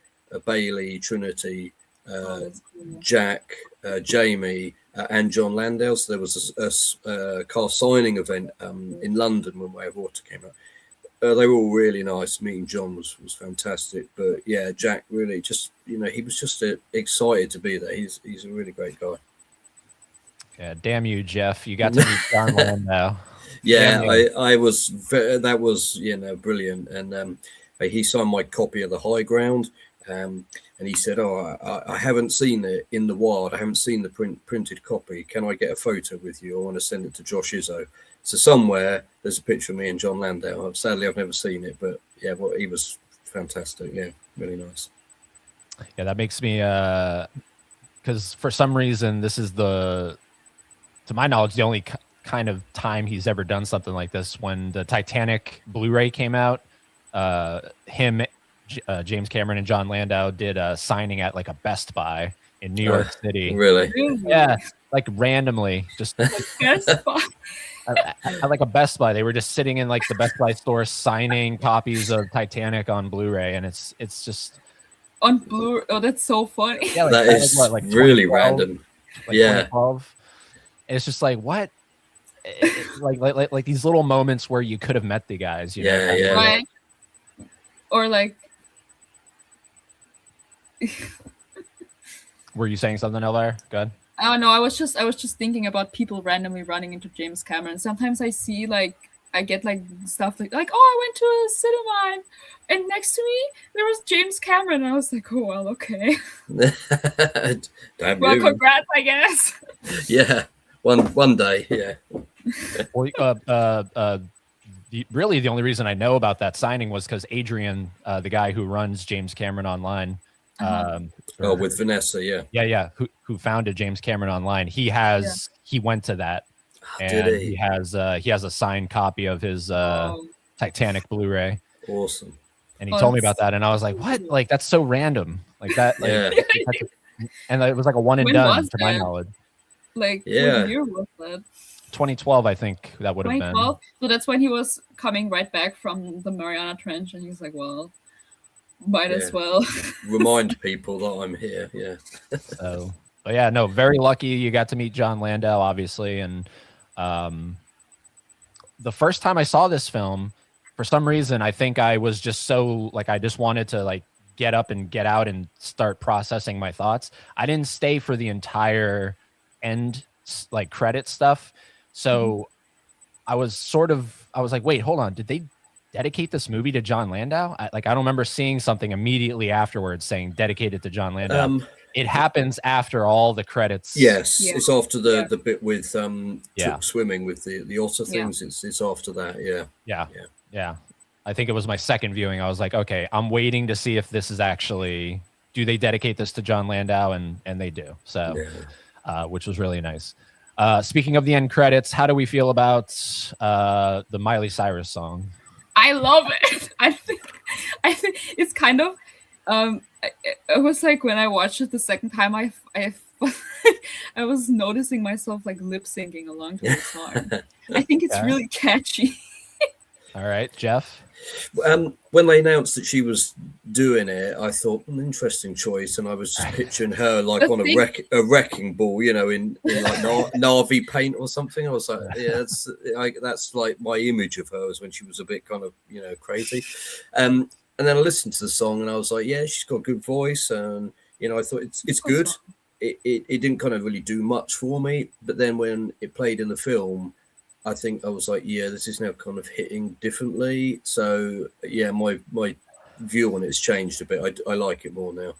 Bailey, Trinity, Jack, Jamie, and John Landau. So there was a car signing event in London when Way of Water came out. They were all really nice. Meeting John was fantastic. But yeah, Jack really just, you know, he was just excited to be there. He's a really great guy. Yeah, damn you, Geoff. You got to meet John Landau. Yeah, I was. That was, you know, brilliant. And he signed my copy of The High Ground. And he said, "Oh, I haven't seen it in the wild. I haven't seen the printed copy. Can I get a photo with you? I want to send it to Josh Izzo." So somewhere there's a picture of me and John Landau. Sadly, I've never seen it, but yeah, well, he was fantastic. Yeah, really nice. Yeah, that makes me because for some reason this is to my knowledge, the only kind of time he's ever done something like this. When the Titanic Blu-ray came out, him, James Cameron, and John Landau did a signing at like a Best Buy in New York City. Really? Yeah, like randomly, just Best Buy. at like a Best Buy. They were just sitting in like the Best Buy store signing copies of Titanic on Blu-ray, and it's just on Blu-ray. Oh, that's so funny. Yeah, that is like really random. Like 2012. It's just like what, like these little moments where you could have met the guys. You know? Right. Or like, were you saying something, Elvira? Go ahead. Oh no, I was just thinking about people randomly running into James Cameron. Sometimes I see I get like stuff like, oh, I went to a cinema and next to me there was James Cameron. And I was like, oh well, okay. Well, congrats, I guess. Yeah, one day, yeah. Well, really the only reason I know about that signing was because Adrian, the guy who runs James Cameron Online, with Vanessa, yeah, who founded James Cameron Online, he went to that, Did and he? he has a signed copy of his Titanic Blu-ray. Awesome. And he told me about that, and I was like, "What? Like, that's so random. Like that. Like, Yeah. and it was like a one and When done, was to my that? knowledge. Like, Yeah. what year was that? 2012, I think that would have been. 2012. So that's when he was coming right back from the Mariana Trench, and he was like, "Well, might as well." Remind people that I'm here. Yeah. So, but yeah, no, very lucky you got to meet John Landau, obviously. And the first time I saw this film, for some reason, I think I was just so like, I just wanted to like get up and get out and start processing my thoughts. I didn't stay for the entire end, like credit stuff. So I was like, wait, hold on. Did they dedicate this movie to John Landau? I don't remember seeing something immediately afterwards saying dedicated to John Landau. It happens after all the credits. Yes, Yeah. it's after the bit with Yeah. swimming with the otter things. It's after that. Yeah. I think it was my second viewing. I was like, okay, I'm waiting to see if this is actually, do they dedicate this to John Landau? And they do. So, which was really nice. Speaking of the end credits, how do we feel about the Miley Cyrus song? I love it. I think it's kind of it was like when I watched it the second time, I was noticing myself like lip syncing along to the song. I think it's really catchy. All right, Geoff. When they announced that she was doing it, I thought an interesting choice, and I was just picturing her like on a wrecking ball, you know, in like Na'vi paint or something. I was like, yeah, that's like my image of her, was when she was a bit kind of, you know, crazy. And then I listened to the song, and I was like, yeah, she's got a good voice, and you know, I thought it's good. It didn't kind of really do much for me, but then when it played in the film, I think I was like, yeah, this is now kind of hitting differently. So yeah, my view on it's changed a bit. I like it more now.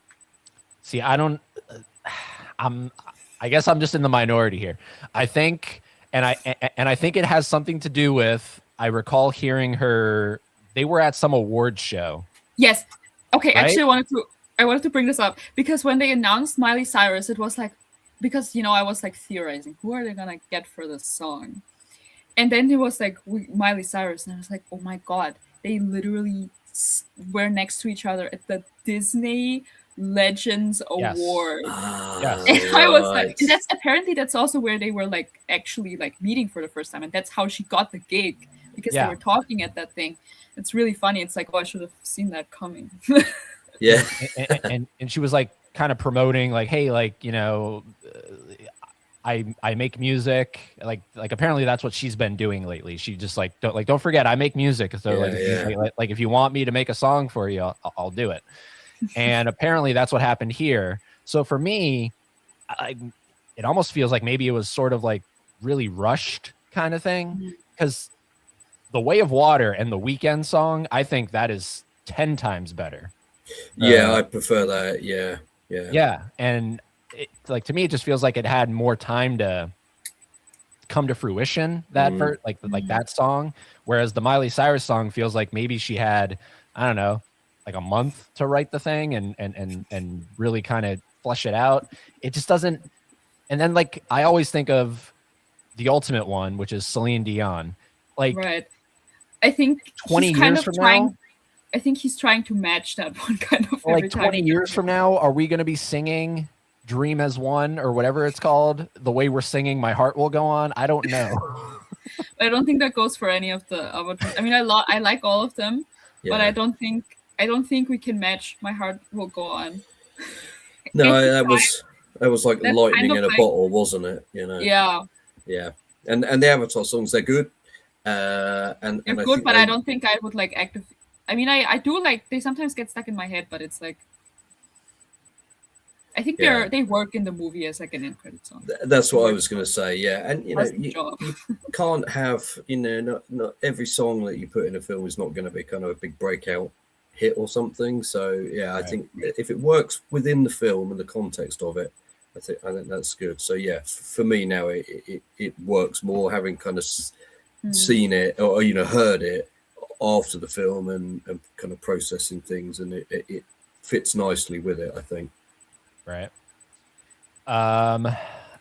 See, I guess I'm just in the minority here. I think, and I think it has something to do with, I recall hearing her, they were at some award show. Yes. Okay, right? Actually I wanted to bring this up because when they announced Miley Cyrus, it was like, because, you know, I was like theorizing, who are they gonna get for this song? And then it was like Miley Cyrus, and I was like, oh my god, they literally were next to each other at the Disney Legends Award. Yes. And I was like, and that's also where they were like actually like meeting for the first time, and that's how she got the gig, because they were talking at that thing. It's really funny. It's like, oh, I should have seen that coming. Yeah. and she was like kind of promoting like, hey, like, you know, I make music, like apparently that's what she's been doing lately. She just like don't forget, I make music. So like if you want me to make a song for you, I'll do it. And apparently that's what happened here. So for me, it almost feels like maybe it was sort of like really rushed kind of thing, because the Way of Water and the Weeknd song, I think that is 10 times better. Yeah, I prefer that. Yeah. And like, to me, it just feels like it had more time to come to fruition, that like that song, whereas the Miley Cyrus song feels like maybe she had, I don't know, like a month to write the thing and really kind of flesh it out. It just doesn't. And then like I always think of the ultimate one, which is Celine Dion. Like, right. I think 20 years from now, I think he's trying to match that one kind of. Like 20 years from now, are we going to be singing Dream as One or whatever it's called the way we're singing My Heart Will Go On? I don't know. I don't think that goes for any of the avatars. I mean, I like all of them, but I don't think we can match My Heart Will Go On. No, that was like lightning kind of in a like, bottle, wasn't it? You know. Yeah. And the Avatar songs, they're good. And they're good, but I don't think I would like active. I mean, I do like, they sometimes get stuck in my head, but it's like, I think they work in the movie as like an end credit song. That's what I was going to say. Yeah, and you know, you can't have, you know, not every song that you put in a film is not going to be kind of a big breakout hit or something. So yeah, I think if it works within the film and the context of it, I think that's good. So yeah, for me now, it works more having kind of seen it or heard it after the film and kind of processing things, and it fits nicely with it, I think. Right.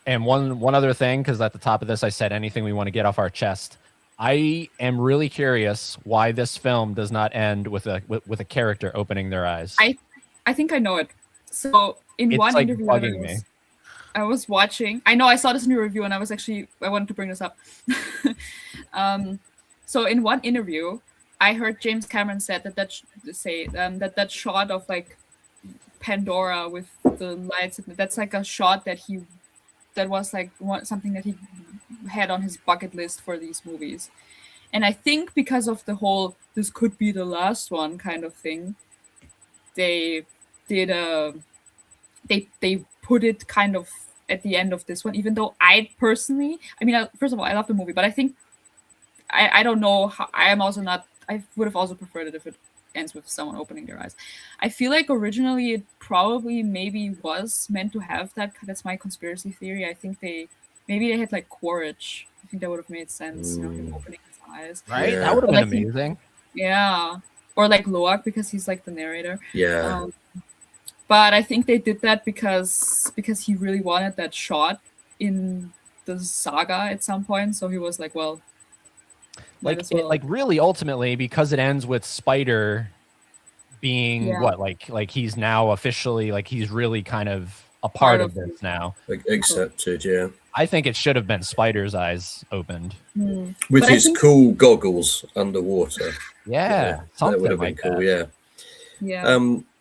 And one other thing, because at the top of this I said anything we want to get off our chest. I am really curious why this film does not end with a character opening their eyes. I think I know it. So in one interview I was watching, I know I saw this new review and I wanted to bring this up. So in one interview, I heard James Cameron said that shot of like Pandora with the lights, that's like a shot that was like something that he had on his bucket list for these movies. And I think because of the whole this could be the last one kind of thing, they put it kind of at the end of this one, even though I personally, first of all, I love the movie, but I think I don't know how, I would have also preferred it if it ends with someone opening their eyes. I feel like originally it probably maybe was meant to have that. That's my conspiracy theory. I think maybe they had like Quaritch. I think that would have made sense, him opening his eyes. Right? Yeah. That would have been amazing. Yeah. Or like Loak, because he's like the narrator. Yeah. But I think they did that because he really wanted that shot in the saga at some point. So he was like, well, like really ultimately, because it ends with Spider being like he's now officially, like he's really kind of a part of this now. Accepted, yeah. I think it should have been Spider's eyes opened. With his cool goggles underwater. Yeah. That would have been cool, yeah.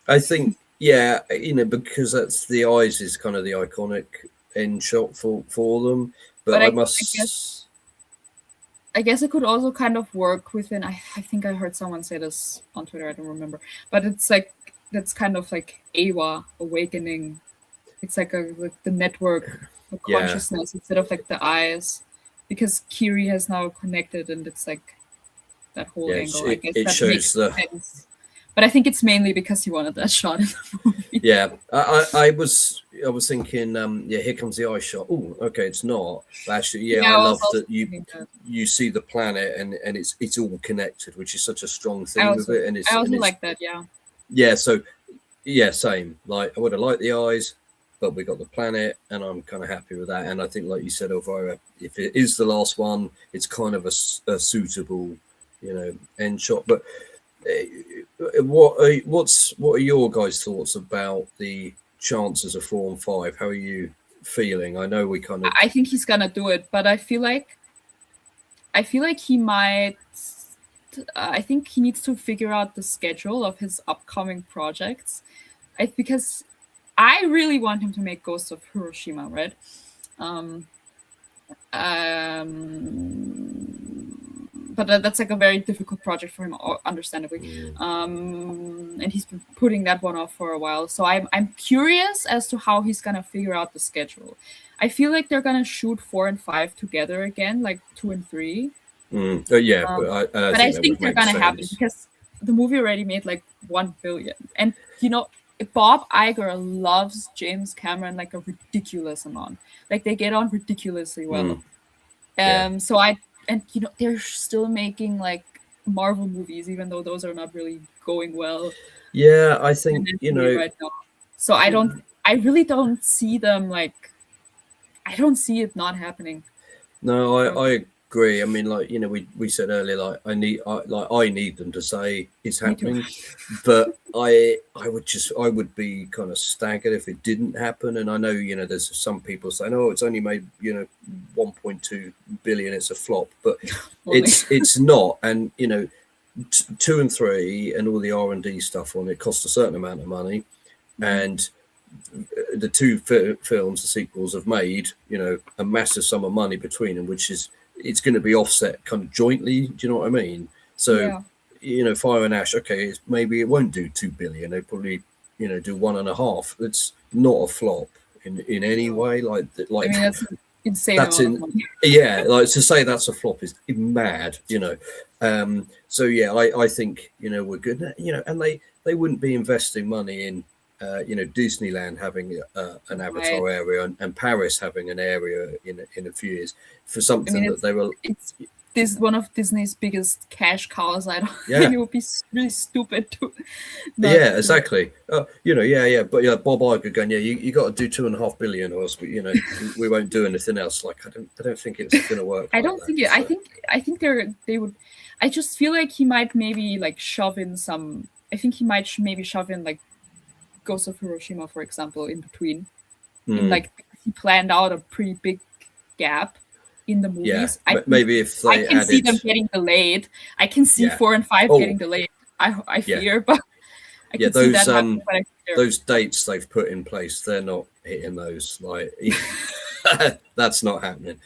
I think, because that's the eyes is kind of the iconic end shot for them. But I guess it could also kind of work within. I think I heard someone say this on Twitter. I don't remember, but it's like that's kind of like Awa awakening. It's like the network of consciousness instead of like the eyes, because Kiri has now connected, and it's like that whole angle. I guess it that shows makes sense. But I think it's mainly because he wanted that shot in the movie. Yeah, I was thinking, here comes the eye shot. Oh, okay, it's not. But actually, I love that you see the planet and it's all connected, which is such a strong thing with it. And I also like that, yeah. Yeah, so same. Like I would have liked the eyes, but we got the planet, and I'm kind of happy with that. And I think, like you said, Elvira, if it is the last one, it's kind of a suitable, end shot. But what are your guys' thoughts about the chances of 4 and 5? How are you feeling? I know we kind of. I think he's gonna do it, but I feel like he might. I think he needs to figure out the schedule of his upcoming projects. Because I really want him to make Ghost of Hiroshima, right? But that's like a very difficult project for him, understandably. And he's been putting that one off for a while. So I'm curious as to how he's gonna figure out the schedule. I feel like they're gonna shoot 4 and 5 together again, like 2 and 3. But I think they're gonna happen because the movie already made like 1 billion, and Bob Iger loves James Cameron like a ridiculous amount. Like they get on ridiculously well. They're still making like Marvel movies, even though those are not really going well. Yeah, I think right now. So I really don't see them like. I don't see it not happening. No, I agree. I mean, like we said earlier, like I need them to say it's happening, but I would be kind of staggered if it didn't happen. And I know there's some people saying, oh, it's only made 1.2 billion, it's a flop, but it's not. And 2 and 3 and all the R&D stuff on it cost a certain amount of money, and the 2 films, the sequels, have made a massive sum of money between them, which is. It's going to be offset kind of jointly. Do you know what I mean? So, Fire and Ash, okay, maybe it won't do 2 billion. They probably, do 1.5. It's not a flop in any way. Like that's insane. Like to say that's a flop is mad. So I think we're good. And they wouldn't be investing money in Disneyland having an Avatar area and Paris having an area in a few years for something that they were. It's this one of Disney's biggest cash cows. I don't Yeah. think it would be really stupid to. Yeah, exactly. But Bob Iger going, you got to do 2.5 billion, or else we won't do anything else. Like I don't think it's going to work. I don't think it. So. I think they would. I just feel like he might maybe like shove in some. I think he might maybe shove in like Ghost of Hiroshima, for example, in between. Like he planned out a pretty big gap in the movies. Yeah, maybe if they I can see them getting delayed. I can see 4 and 5 getting delayed. I fear, but I can see that happening, but I fear. Those dates they've put in place, they're not hitting those. Like that's not happening.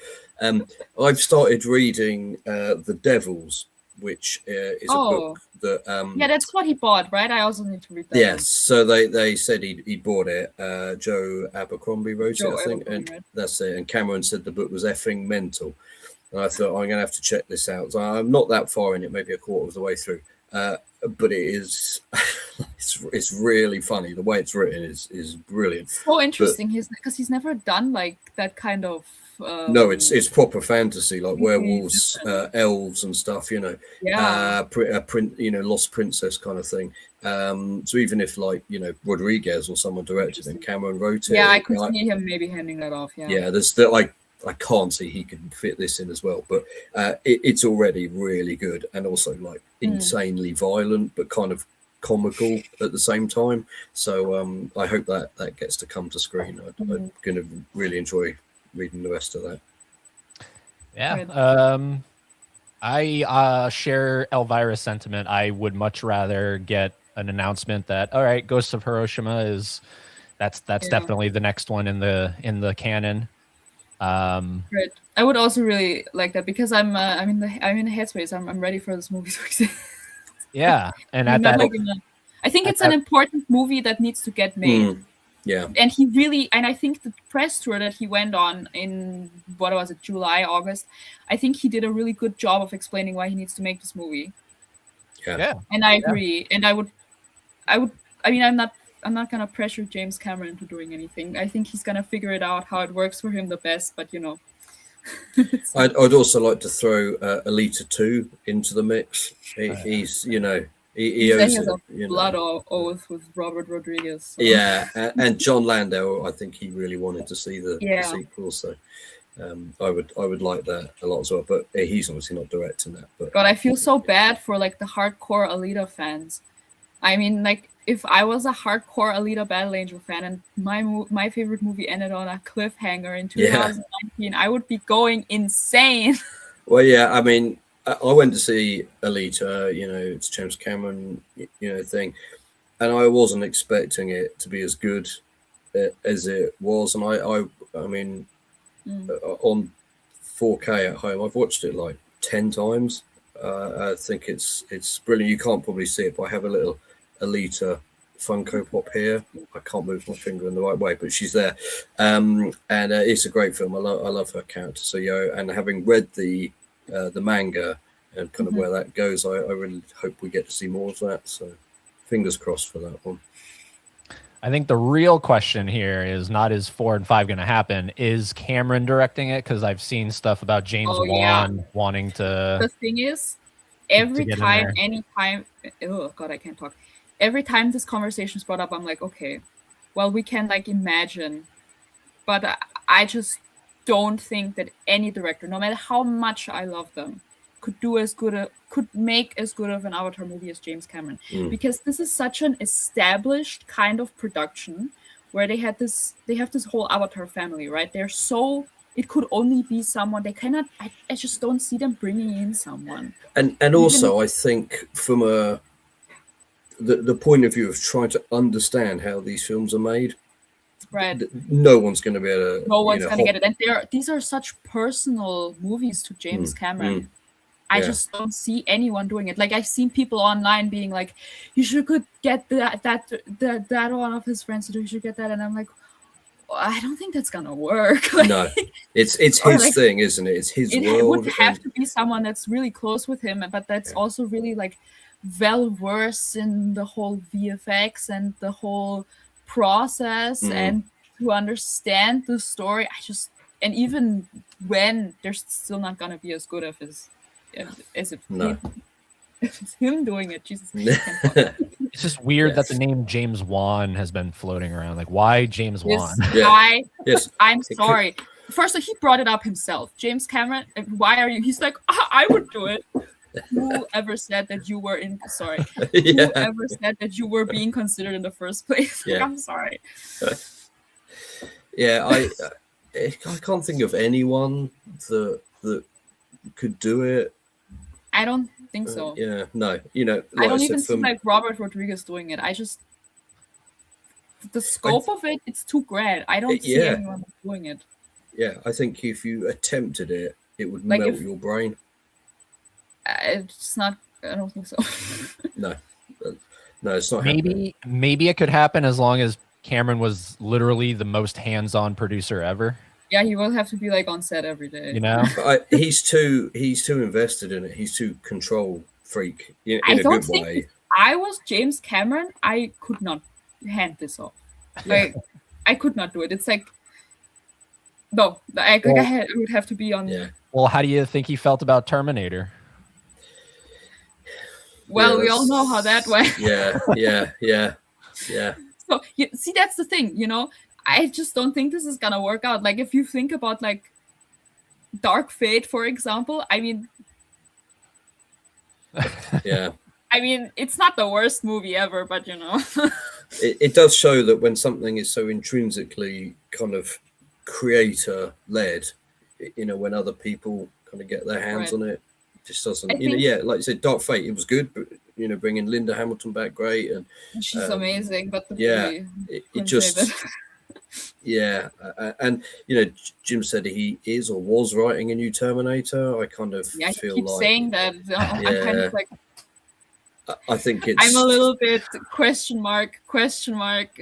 I've started reading The Devils, which is a book that that's what he bought, right? I also need to read that. Yes, so they said he bought it. Joe Abercrombie wrote it, I think, and that's it. And Cameron said the book was effing mental. And I thought I'm going to have to check this out. So I'm not that far in it, maybe a quarter of the way through, but it is it's really funny. The way it's written is brilliant. So interesting, because he's never done like that kind of. No, it's proper fantasy, like werewolves, elves, and stuff. Lost Princess kind of thing. So even if Rodriguez or someone directed and Cameron wrote it, I could see him maybe handing that off. There's I can't see he could fit this in as well, but it's already really good and also insanely violent, but kind of comical at the same time. So I hope that gets to come to screen. I'm going to really enjoy reading the rest of that. I share Elvira's sentiment. I would much rather get an announcement that all right, Ghost of Hiroshima is that's definitely the next one in the canon. Right. I would also really like that because I'm in the headspace. I'm ready for this movie to exist. Yeah, and I think it's an important movie that needs to get made. Yeah, and I think the press tour that he went on in July, August, I think he did a really good job of explaining why he needs to make this movie. Yeah. And I agree. And I'm not gonna pressure James Cameron into doing anything. I think he's gonna figure it out how it works for him the best. But I'd also like to throw Alita 2 into the mix. He's He has a blood oath with Robert Rodriguez. So. Yeah, and John Landau. I think he really wanted to see the sequel, so I would like that a lot as well. But he's obviously not directing that. But God, I feel so bad for the hardcore Alita fans. I mean, if I was a hardcore Alita Battle Angel fan and my favorite movie ended on a cliffhanger in 2019, I would be going insane. Well, yeah, I mean. I went to see Alita, it's James Cameron, thing, and I wasn't expecting it to be as good as it was. And I mean, on 4K at home, I've watched it 10 times. I think it's brilliant. You can't probably see it, but I have a little Alita Funko Pop here. I can't move my finger in the right way, but she's there. And it's a great film. I love her character. So and having read the manga and kind of where that goes, I really hope we get to see more of that. So fingers crossed for that one. I think the real question here is not is 4 and 5 going to happen? Is Cameron directing it? Because I've seen stuff about James Wan wanting to. The thing is, every time this conversation is brought up, I'm like, okay, well, we can imagine, but I just don't think that any director, no matter how much I love them, could make as good of an Avatar movie as James Cameron, because this is such an established kind of production where they have this whole Avatar family, right? It could only be someone. They cannot. I just don't see them bringing in someone. And also, I think from the point of view of trying to understand how these films are made. Right. No one's going to be able to. No one's going to get it. And these are such personal movies to James Cameron. I just don't see anyone doing it. I've seen people online being like, "You should get that one of his friends to do. You should get that," and I'm like, I don't think that's gonna work. No, it's his thing, isn't it? It's his world. It would have to be someone that's really close with him, but that's also really well versed in the whole VFX and the whole process and to understand the story. And even when they're still not gonna be as good as if it's him doing it. Jesus. It's just weird that the name James Wan has been floating around. Like, why James Wan? I'm sorry. First, he brought it up himself. James Cameron, why are you? He's like, I would do it. Whoever said that you were in? Sorry. Whoever said that you were being considered in the first place? Like, I'm sorry. I can't think of anyone that could do it. I don't think so. No. I don't even see like Robert Rodriguez doing it. The scope of it, it's too grand. I don't see anyone doing it. Yeah, I think if you attempted it, it would melt your brain. It's not. I don't think so. No, it's not. Maybe it could happen as long as Cameron was literally the most hands-on producer ever. Yeah, he will have to be like on set every day. You know, he's too invested in it. He's too control freak in a good way. If I was James Cameron, I could not hand this off. Like, I could not do it. It's like, no, I would have to be on. Yeah. Well, how do you think he felt about Terminator? Well, we all know how that went. Yeah. So, see, that's the thing, I just don't think this is gonna work out. Like, if you think about like Dark Fate, for example, I mean, it's not the worst movie ever, but it does show that when something is so intrinsically kind of creator led, when other people kind of get their hands on it, just doesn't. Like you said, Dark Fate, it was good, but bringing Linda Hamilton back, great, and she's amazing. But the movie, it just. Yeah, and Jim said he is or was writing a new Terminator. I kind of feel keep like saying that. I'm kind of like, I think it's. I'm a little bit question mark.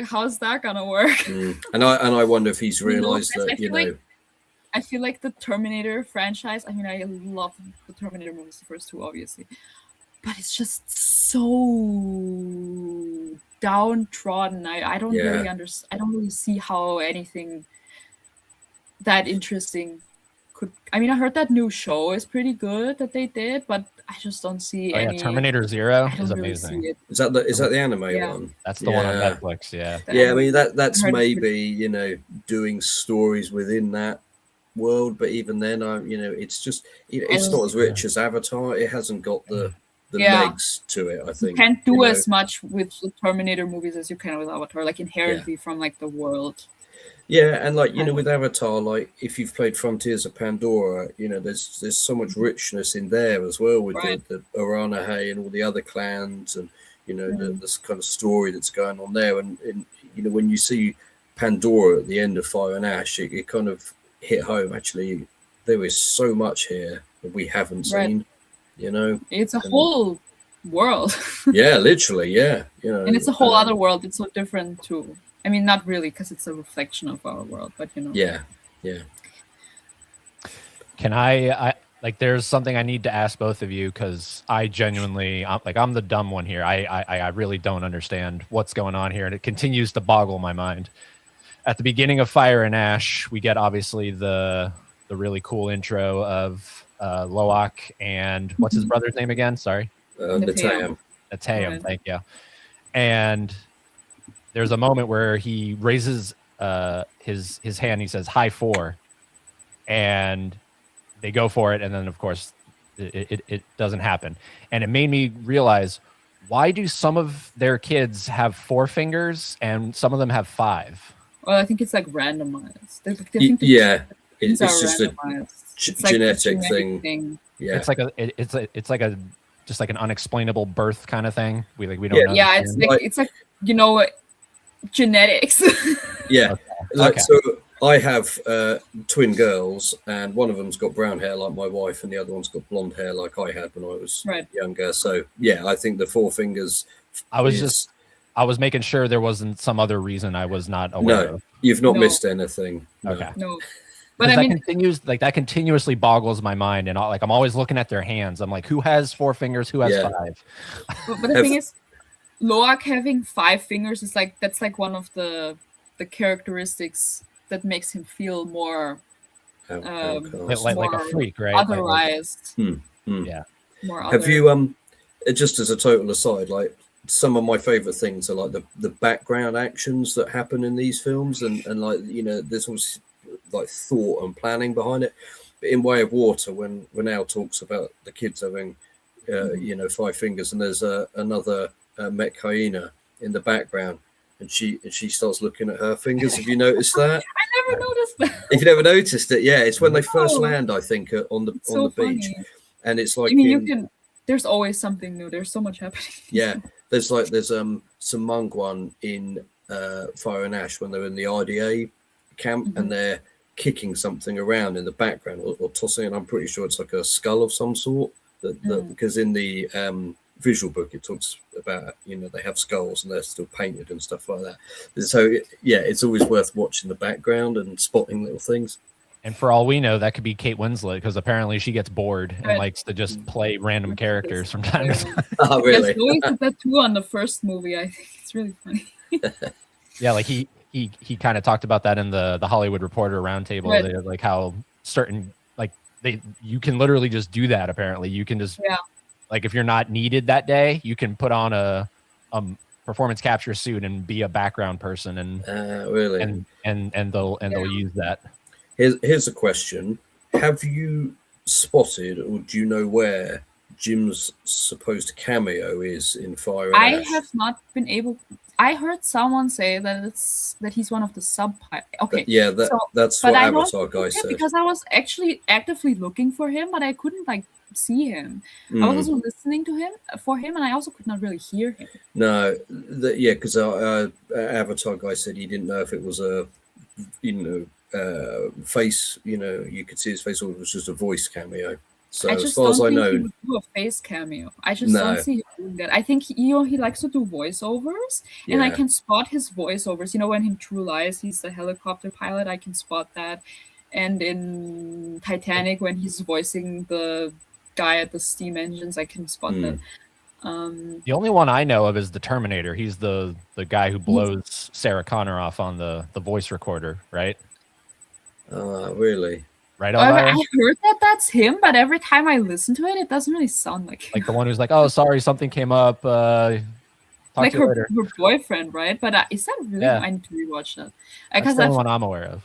How's that gonna work? And I wonder if he's realized that I feel like the Terminator franchise. I mean, I love the Terminator movies, the first two, obviously, but it's just so downtrodden. I don't really understand. I don't really see how anything that interesting could. I mean, I heard that new show is pretty good that they did, but I just don't see any. Terminator Zero is amazing. Really is that the anime one? That's the one on Netflix. Yeah. I mean that's maybe doing stories within that world, but even then, it's just it's not as rich as Avatar. It hasn't got the legs to it. I think you can't do as much with the Terminator movies as you can with Avatar, like inherently from like the world. Yeah, and like with Avatar, like if you've played Frontiers of Pandora, there's so much richness in there as well with the Aranahe and all the other clans, and this kind of story that's going on there. And when you see Pandora at the end of Fire and Ash, it kind of hit home. Actually, there is so much here that we haven't seen. It's a whole world. Literally, and it's a whole other world. It's so different too. I mean, not really, because it's a reflection of our world, but Yeah. Can I there's something I need to ask both of you, because I genuinely, I'm the dumb one here. I really don't understand what's going on here, and it continues to boggle my mind. At the beginning of Fire and Ash, we get obviously the really cool intro of Loak and what's his brother's name again? Sorry. Neteyam. Neteyam, thank you. And there's a moment where he raises his hand. He says "High 4," and they go for it. And then, of course, it doesn't happen. And it made me realize, why do some of their kids have 4 fingers and some of them have 5? Well, I think it's like randomized. It's just a genetic thing. Yeah, it's like just like an unexplainable birth kind of thing. We don't know. Yeah, it's like genetics. Okay. So I have twin girls, and one of them's got brown hair like my wife, and the other one's got blonde hair like I had when I was younger. So I think the 4 fingers. I was making sure there wasn't some other reason I was not aware of. You've not missed anything. Okay. No. But I mean, that continuously boggles my mind, and I'm always looking at their hands. I'm like, who has 4 fingers? Who has 5? But the thing is, Loak having 5 fingers is like that's like one of the characteristics that makes him feel more Outcast. like a more freak, right? Like, otherized. yeah. More Have other. you just as a total aside, like some of my favorite things are like the background actions that happen in these films, and like there's always like thought and planning behind it. But in Way of Water, when Al talks about the kids having 5 fingers, and there's another mech hyena in the background, and she starts looking at her fingers. Have you noticed that? I never noticed that. If you never noticed it, yeah, it's when they first No. land, I think, on the It's so beach, funny. and it's like I mean, there's always something new. There's so much happening. yeah, there's some Mung one in Fire and Ash when they're in the RDA camp and they're kicking something around in the background or tossing it. I'm pretty sure it's like a skull of some sort. Because in the visual book it talks about they have skulls and they're still painted and stuff like that. So yeah, it's always worth watching the background and spotting little things. And for all we know, that could be Kate Winslet, because apparently she gets bored and likes to just play random characters from time to time. Oh, really? There's always a tattoo on the first movie. I think it's really funny. Yeah, like he kind of talked about that in the Hollywood Reporter roundtable. Right. Like how certain you can literally just do that. Apparently, you can just like if you're not needed that day, you can put on a performance capture suit and be a background person, and really, and they'll use that. Here's a question: have you spotted, or do you know where Jim's supposed cameo is in Fire and Ash? I have not been able. I heard someone say that he's one of the sub-pilots. Okay, yeah, that's what Avatar guy said. Because I was actually actively looking for him, but I couldn't see him. I was also listening to him and I also could not really hear him. No, because Avatar guy said he didn't know if it was a face, you could see his face, or it was just a voice cameo. So as far as I know, he would do a face cameo. I just don't see him doing that. I think he likes to do voiceovers, and I can spot his voiceovers. When in True Lies he's the helicopter pilot, I can spot that. And in Titanic, when he's voicing the guy at the steam engines, I can spot that. The only one I know of is the Terminator. He's the guy who blows Sarah Connor off on the voice recorder, right? Really? Right, I heard that's him, but every time I listen to it, it doesn't really sound like him. Like the one who's like, "Oh, sorry, something came up." Talk like to you later. Her boyfriend, right? But is that really? Yeah. I need to rewatch that. That's the only one I'm aware of.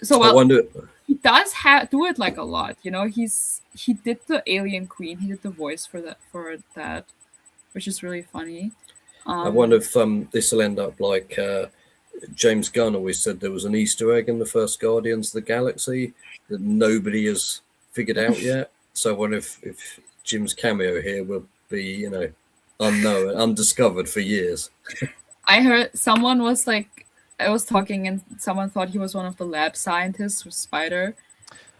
So he does do it a lot. He did the Alien Queen. He did the voice for that, which is really funny. I wonder if this will end up like James Gunn always said there was an Easter egg in the first Guardians of the Galaxy that nobody has figured out yet. So I wonder if Jim's cameo here will be, unknown, undiscovered for years. I heard someone was I was talking and someone thought he was one of the lab scientists with Spider,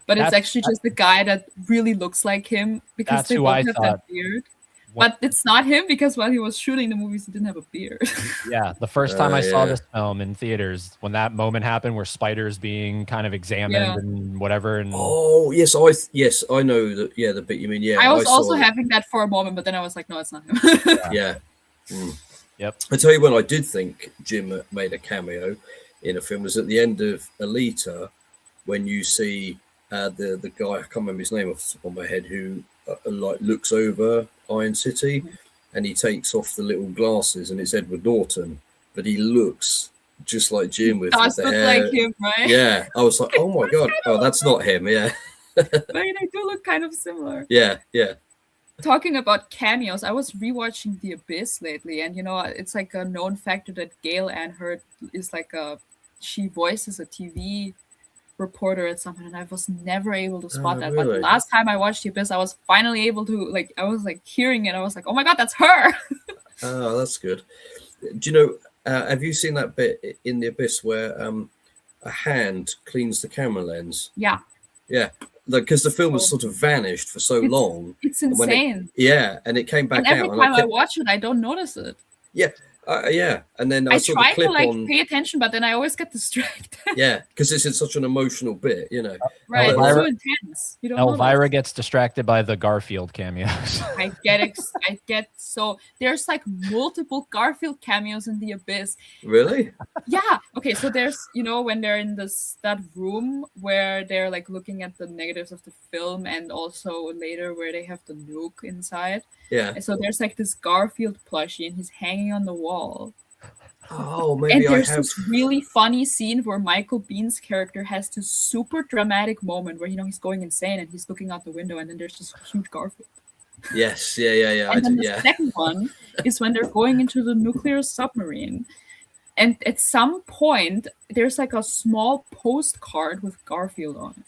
but it's actually just the guy that really looks like him because they both have that beard. But it's not him because while he was shooting the movies, he didn't have a beard. Yeah, the first time I saw this film in theaters, when that moment happened where Spider's being kind of examined and whatever. And yes, I know that. Yeah, the bit you mean. Yeah, I was also having that for a moment, but then I was like, no, it's not him. Yep. I tell you when I did think Jim made a cameo in a film was at the end of Alita, when you see the guy, I can't remember his name off the top of my head, who looks over Iron City, and he takes off the little glasses, and it's Edward Norton, but he looks just like Jim with the hair. Like him, right? Yeah, I was like, oh my god, that's not him. Yeah, but they do look kind of similar. Yeah. Talking about cameos, I was rewatching The Abyss lately, and it's like a known factor that Gail Ann Hurd is she voices a TV reporter at something, and I was never able to spot that. Really? But the last time I watched The Abyss, I was finally able to I was hearing it. I was like, oh my god, that's her. Oh, that's good. Do you know? Have you seen that bit in The Abyss where a hand cleans the camera lens? Yeah. Because the film has sort of vanished for so long. It's insane. And it came back and out. Every time I watch it, I don't notice it. Yeah, Yeah, and then I saw the try clip to like on. pay attention, but then I always get distracted. Yeah, because it's in such an emotional bit, you know. Right, it's Elvira- so intense. You don't know Elvira this. gets distracted by the Garfield cameos. I get so there's like multiple Garfield cameos in the Abyss. Really? Yeah. Okay. So there's when they're in that room where they're like looking at the negatives of the film, and also later where they have the nuke inside. Yeah. And so there's like this Garfield plushie, and he's hanging on the wall. Oh, And maybe I there's have. this really funny scene where Michael Bean's character has this super dramatic moment where he's going insane and he's looking out the window, and then there's this huge Garfield. Yes. Yeah. And then the second one is when they're going into the nuclear submarine. And at some point, there's like a small postcard with Garfield on it.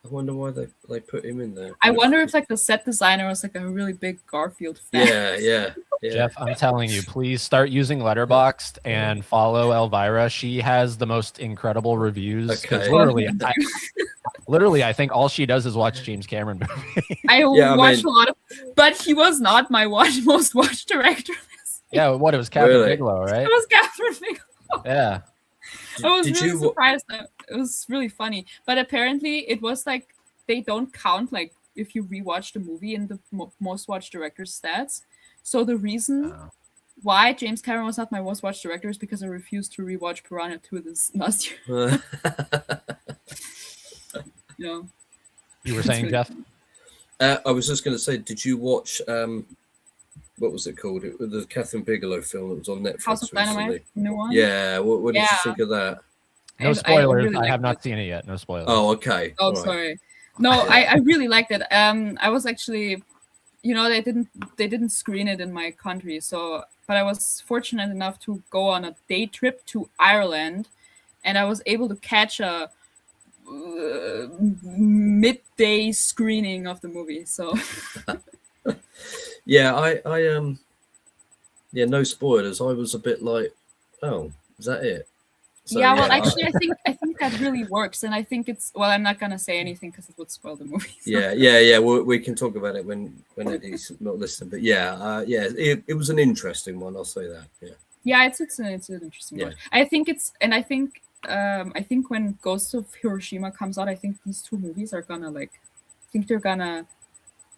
I wonder why they put him in there. I wonder if like the set designer was like a really big Garfield fan. Yeah. Jeff, I'm telling you, please start using Letterboxd and follow Elvira. She has the most incredible reviews. Okay. Literally, I think all she does is watch James Cameron movies. I watched a lot of, but he was not my most watched director. Yeah, what it was Catherine Really? Bigelow, right? It was Catherine Bigelow. Yeah. I was Did really you- surprised. It was really funny, but apparently it was like they don't count like if you rewatch the movie in the most watched director's stats. So the reason why James Cameron was not my most watched director is because I refused to rewatch Piranha 2 this last year. You were saying, Jeff? I was just going to say, did you watch what was it called? It was the Catherine Bigelow film that was on Netflix House of Dynamite, recently. new one. Yeah, what did you Yeah. think of that? No And spoilers. really I have liked not it. seen it yet. No spoilers. Oh, okay. Oh, All right. sorry. No, I really liked it. I was actually, they didn't screen it in my country, but I was fortunate enough to go on a day trip to Ireland, and I was able to catch a midday screening of the movie. So Yeah, yeah, no spoilers. I was a bit like, oh, is that it? So, yeah, well, actually, I think that really works, and I think I'm not gonna say anything because it would spoil the movie. So. Yeah. We can talk about it when Eddie's not listening. But it was an interesting one. I'll say that. Yeah. Yeah, it's an interesting Yeah. watch. I think when Ghost of Hiroshima comes out, I think these two movies are gonna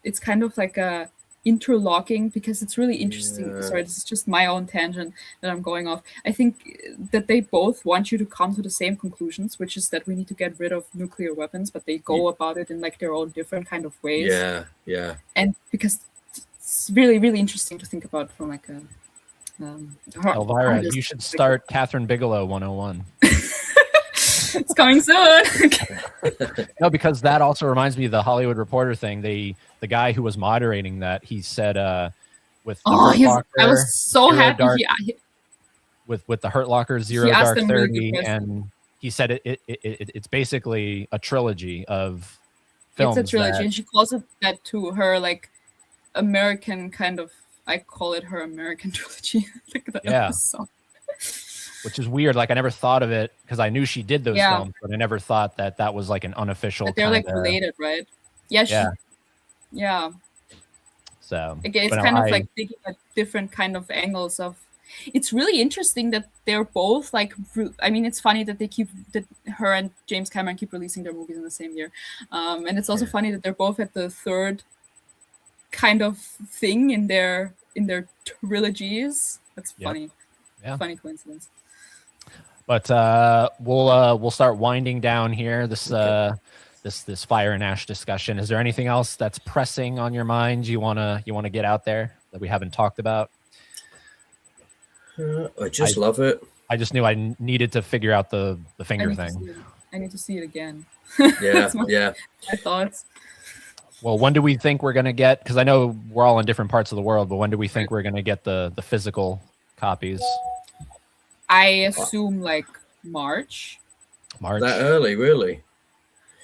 it's kind of like a interlocking, because it's really interesting. Yeah. Sorry, this is just my own tangent that I'm going off. I think that they both want you to come to the same conclusions, which is that we need to get rid of nuclear weapons, but they go about it in like their own different kind of ways. Yeah. And because it's really, really interesting to think about from like a Elvira, artist you should perspective. start Catherine Bigelow 101. It's coming soon. No, because that also reminds me of the Hollywood Reporter thing. The guy who was moderating that, he said with the Hurt Locker, I was so Zero happy. Dark- with the Hurt Locker, Zero asked Dark them really good 30, questions. and he said it's basically a trilogy of films. It's a trilogy, that- and she calls it that too. Her like American kind of. I call it her American trilogy. Like that Yeah. song. which is weird. Like I never thought of it because I knew she did those Yeah. films, but I never thought that was like an unofficial. But they're like kinda- related, right? Yeah. Yeah. So Again, it's but no, kind of I- like taking a different kind of angles of. It's really interesting that they're both like. I mean, it's funny that her and James Cameron keep releasing their movies in the same year, and it's also funny that they're both at the third kind of thing in their trilogies. That's Yep. funny. Yeah. Funny coincidence. But we'll start winding down here. This Fire and Ash discussion. Is there anything else that's pressing on your mind you wanna get out there that we haven't talked about? I just love it. I just knew I needed to figure out the finger thing. I need to see it again. Yeah, That's my thoughts. Well, when do we think we're gonna get? Because I know we're all in different parts of the world, but when do we think we're gonna get the physical copies? I assume like March. March. That early, really.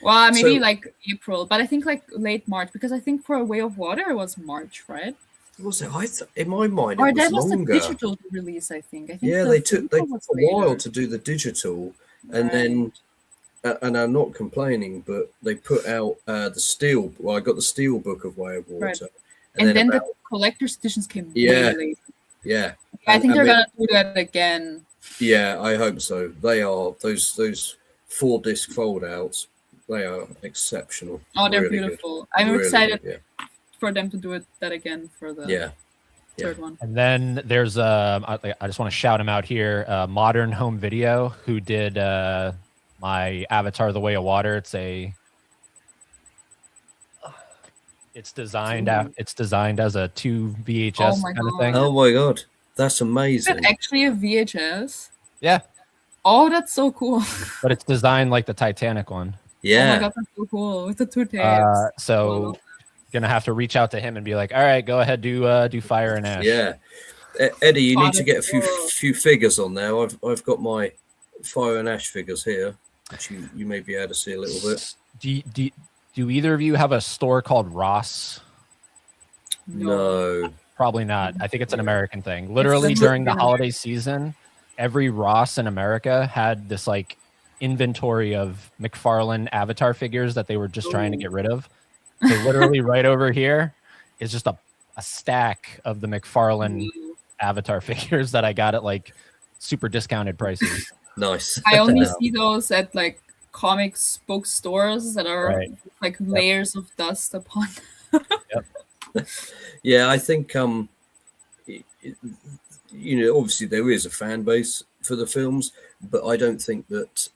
Well, maybe So- like April, but I think like late March, because I think for A Way of Water it was March, right? Was it? In my mind, Or it was that was the longer. digital release, I think. Yeah, the they took physical a was while later. to do the digital, and then, and I'm not complaining, but they put out the steel. Well, I got the steel book of Way of Water, Right. And then the collector's editions came Yeah. way later. yeah, I think And they're gonna do that again. Yeah, I hope so. They are those 4-disc fold-outs. They are exceptional. Oh, they're Really good. beautiful. I'm Really excited good, for them to do that again for the yeah. third one. And then there's I just want to shout him out here, Modern Home Video, who did my Avatar: The Way of Water. It's designed as a 2 VHS my kind of God. thing. Oh my god, that's Is amazing. it actually a VHS? Yeah, Oh, that's so cool. but it's designed like the Titanic one. Oh my Yeah, God, that's so cool with the 2 tapes. So gonna have to reach out to him and be like, all right, go ahead, do Fire and Ash. yeah. Eddie, you need to Father get a few Figure. few figures on there. I've got my Fire and Ash figures here, which you may be able to see a little bit. Do either of you have a store called Ross? No. Probably not. I think it's an American thing. Literally during the holiday season, every Ross in America had this like inventory of McFarlane Avatar figures that they were just trying to get rid of. So literally right over here is just a stack of the McFarlane Avatar figures that I got at like super discounted prices. Nice. I only see those at like comics bookstores that are Right. like layers of dust upon. Yeah, I think obviously there is a fan base for the films, but I don't think that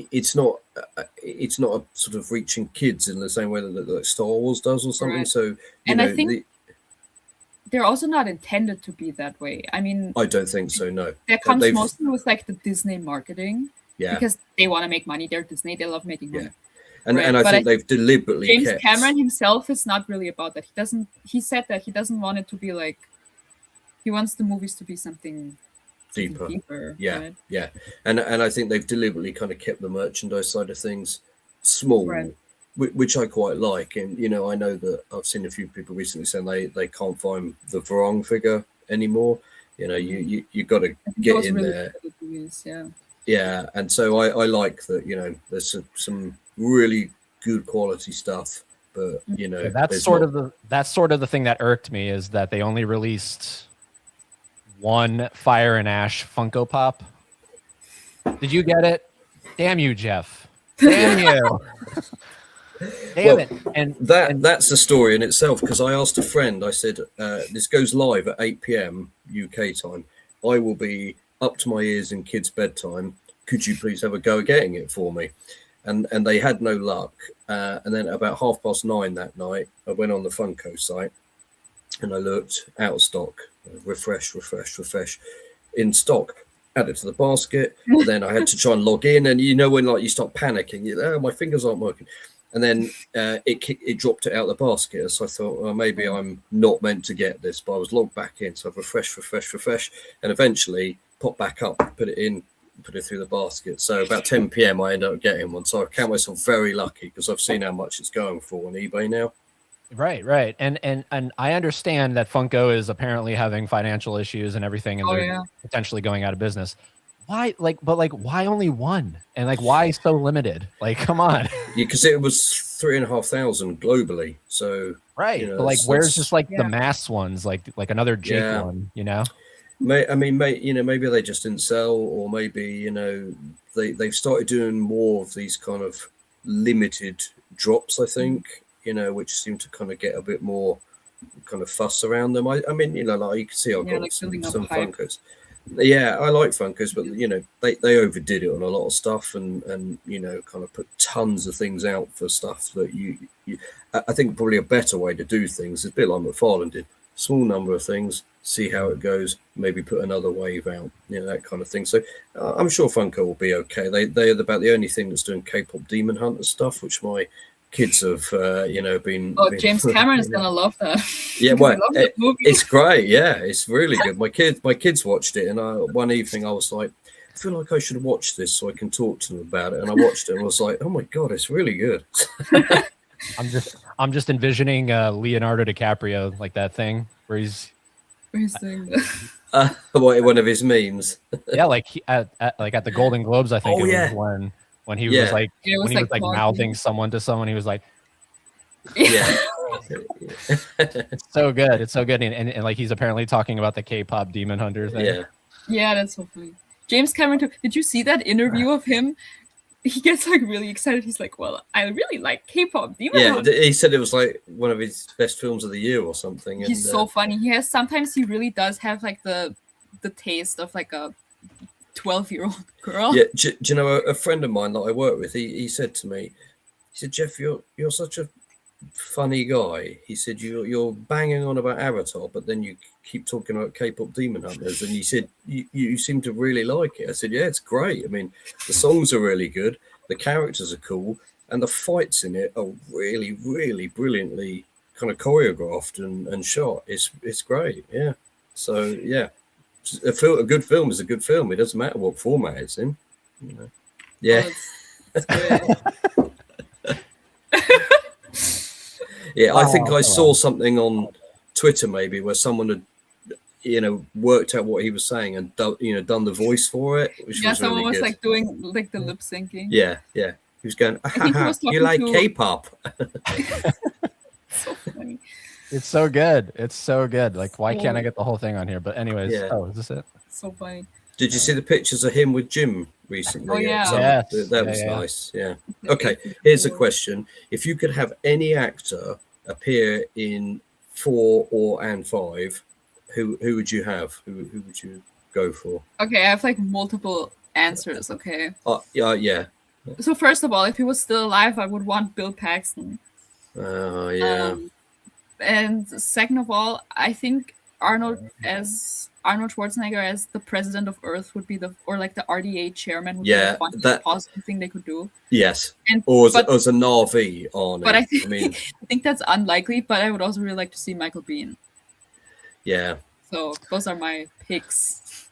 it's not a sort of reaching kids in the same way that like Star Wars does or something. Right. So I think they're also not intended to be that way. I mean, I don't think so. No, that comes they've- mostly with like the Disney marketing yeah, because they want to make money. They're Disney. They love making money. Yeah. and Right, I but think they've deliberately James kept. Cameron himself is not really about that. He said that he doesn't want it to be like, he wants the movies to be something deeper. Yeah, right? yeah, and I think they've deliberately kind of kept the merchandise side of things small, Right. which I quite like. And I know that I've seen a few people recently saying they can't find the Varong figure anymore. You got to get Those in really there. good movies, yeah. Yeah, and so I like that. There's some really good quality stuff, but That's sort of the thing that irked me is that they only released one Fire and Ash Funko Pop. Did you get it? Damn you, Geoff. Damn you. Damn it. And that's a story in itself, because I asked a friend, I said, this goes live at 8 p.m. UK time. I will be up to my ears in kids' bedtime. Could you please have a go at getting it for me? And they had no luck. And then about 9:30 that night, I went on the Funko site and I looked, out of stock, refresh, in stock. Added to the basket. And then I had to try and log in, and when like you start panicking, my fingers aren't working. And then it dropped it out of the basket. So I thought, well, maybe I'm not meant to get this, but I was logged back in. So I refresh, and eventually pop back up, put it through the basket. So about 10 p.m. I ended up getting one. So I count myself very lucky, because I've seen how much it's going for on eBay now. Right. And I understand that Funko is apparently having financial issues and everything, and they're potentially going out of business. Why, why only one? And why so limited? Come on. Yeah, because it was 3,500 globally. So right. But where's just the mass ones, like another Jake one, Maybe they just didn't sell, or maybe they've started doing more of these kind of limited drops, I think, which seem to kind of get a bit more kind of fuss around them. I mean, you can see I've got some Funkos. Yeah, I like Funkos, but they overdid it on a lot of stuff, and kind of put tons of things out for stuff that I think probably a better way to do things is a bit like McFarlane did. Small number of things, see how it goes, maybe put another wave out, that kind of thing. So I'm sure Funko will be okay. They're about the only thing that's doing K-pop Demon Hunter stuff, which my kids have been. Oh, James Cameron is gonna love that. Yeah, well, it's great. Yeah, it's really good. My kids watched it, and one evening I was like, I feel like I should watch this so I can talk to them about it. And I watched it, and I was like, oh my god, it's really good. I'm just envisioning Leonardo DiCaprio, like that thing where he's doing that. One of his memes. Yeah, at the Golden Globes, I think was when he was mouthing someone to someone. He was like, yeah, It's so good. It's so good. And like he's apparently talking about the K-pop Demon Hunter thing. Yeah. Yeah, that's so funny. James Cameron too. Did you see that interview of him? He gets like really excited. He's like, "Well, I really like K-pop Demon Yeah, Hunter." he said it was like one of his best films of the year or something. He's so funny. Sometimes he really does have like the taste of like a 12-year-old girl. Yeah, do you know a friend of mine that I work with? He said to me, he said, "Geoff, you're such a funny guy." He said, "You're banging on about Avatar, but then you keep talking about K-pop Demon Hunters." And he said, "You seem to really like it." I said, "Yeah, it's great. I mean, the songs are really good, the characters are cool, and the fights in it are really, really brilliantly kind of choreographed and shot. It's great. Yeah. So yeah, a good film is a good film. It doesn't matter what format it's in. You know? Yeah." It's good. Yeah, I think I saw something on Twitter maybe where someone had, worked out what he was saying and done the voice for it, which was someone really was good. like doing like the lip syncing. Yeah. He was going, think he was "You like talking to- K-pop?" So funny. It's so good. It's so good. Like, why can't I get the whole thing on here? But anyways, Yeah. oh, is this it? So funny. Did you see the pictures of him with Jim recently? Oh, yeah. Yes. That was Yeah. nice. Yeah. Okay, here's a question: if you could have any actor appear in 4 and 5, who would you have? Who would you go for? Okay, I have like multiple answers. Okay. Yeah. So first of all, if he was still alive, I would want Bill Paxton. Yeah. And second of all, I think Arnold Schwarzenegger as the president of Earth would be or like the RDA chairman would be the funniest possible thing they could do. Yes. And, Or as a Na'vi on it. But I mean, think that's unlikely. But I would also really like to see Michael Biehn. yeah. So those are my picks.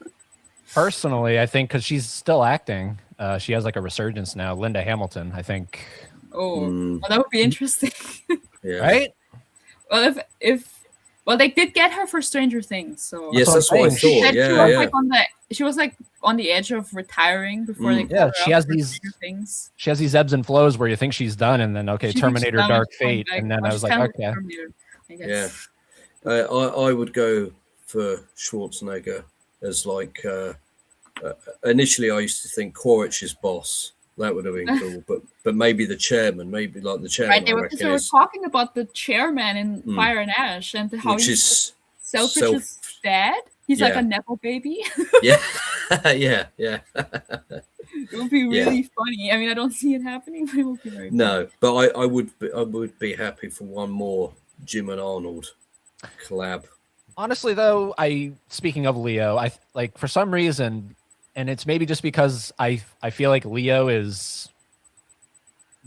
Personally, I think because she's still acting, she has like a resurgence now. Linda Hamilton, I think. Well, that would be interesting. Yeah. Right? Well, well, they did get her for Stranger Things, so Yes, that's what I thought. She was like on the edge of retiring before they she has these Stranger Things. She has these ebbs and flows where you think she's done, and then Terminator, Dark Fate, and then I was like, okay, yeah. I would go for Schwarzenegger as like initially I used to think Quaritch's boss. That would have been cool, but maybe the chairman, maybe like the chairman. Right, they were talking about the chairman in Fire and Ash and how he's Selfridge's dad. He's like a nepo baby. Yeah. It would be really funny. I mean, I don't see it happening, but it would be very funny. But I would be happy for one more Jim and Arnold collab. Honestly, though, speaking of Leo, I like for some reason. And it's maybe just because I feel like Leo is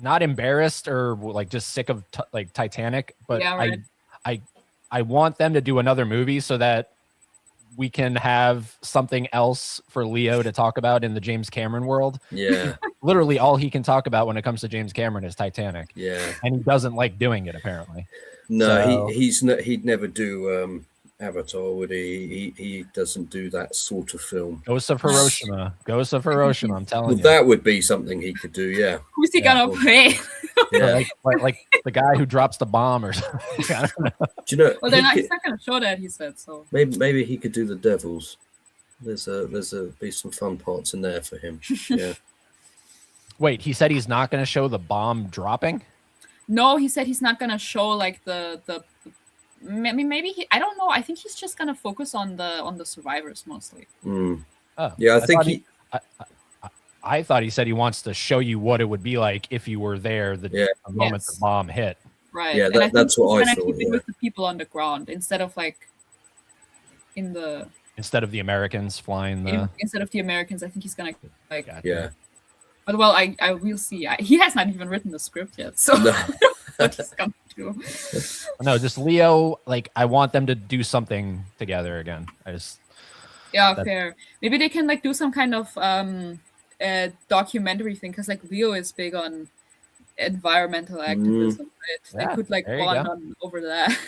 not embarrassed or like just sick of like Titanic, but I want them to do another movie so that we can have something else for Leo to talk about in the James Cameron world. Yeah. Literally all he can talk about when it comes to James Cameron is Titanic. Yeah. And he doesn't like doing it apparently. No, he'd never do Avatar, would he? He doesn't do that sort of film. Ghost of Hiroshima. I'm telling you. That would be something he could do. Yeah. Who's he gonna play? Yeah. like the guy who drops the bomb or something. I don't know. Do you know? Well, he's not gonna show that. He said so. Maybe he could do the Devils. There's be some fun parts in there for him. Yeah. Wait, he said he's not going to show the bomb dropping? No, he said he's not gonna show like the. Maybe I don't know. I think he's just gonna focus on the survivors mostly. Oh, yeah, I think I thought he said he wants to show you what it would be like if you were there the moment the bomb hit. Right. Yeah, that's what I thought. Keep it with the people on the ground instead of like instead of the Americans flying instead of the Americans. I think he's gonna like But well, I will see. He has not even written the script yet, so what he's gonna do. No, just Leo. Like, I want them to do something together again. Fair. Maybe they can like do some kind of documentary thing because like Leo is big on environmental activism. Right? They could like bond on over that.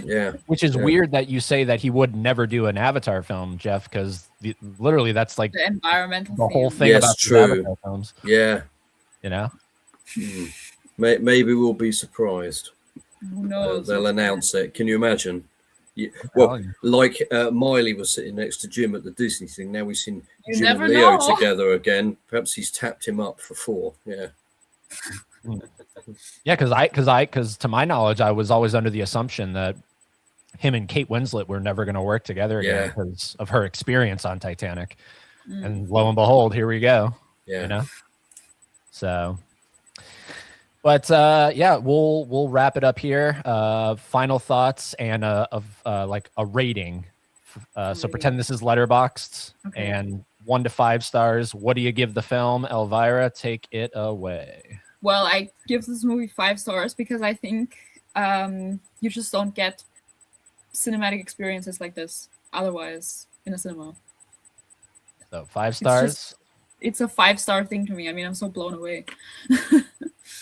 Yeah, which is weird that you say that he would never do an Avatar film, Geoff, because literally that's like the environmental the whole thing about the Avatar films. Yeah, you know. Maybe we'll be surprised. Who knows? They'll announce it. Can you imagine? Yeah. Well, Well, like Miley was sitting next to Jim at the Disney thing. Now we've seen You Jim never and Leo know. together again. Perhaps he's tapped him up for 4. Yeah. Yeah, because to my knowledge, I was always under the assumption that him and Kate Winslet were never going to work together again Yeah. because of her experience on Titanic. Mm. And lo and behold, here we go. Yeah. You know. So, but yeah, we'll wrap it up here. Final thoughts and like a rating. So pretend this is Letterboxd, Okay. and 1 to 5 stars. What do you give the film? Elvira, take it away. Well, I give this movie 5 stars because I think you just don't get cinematic experiences like this otherwise in a cinema. So 5 stars. just- It's a 5-star thing to me. I mean, I'm so blown away.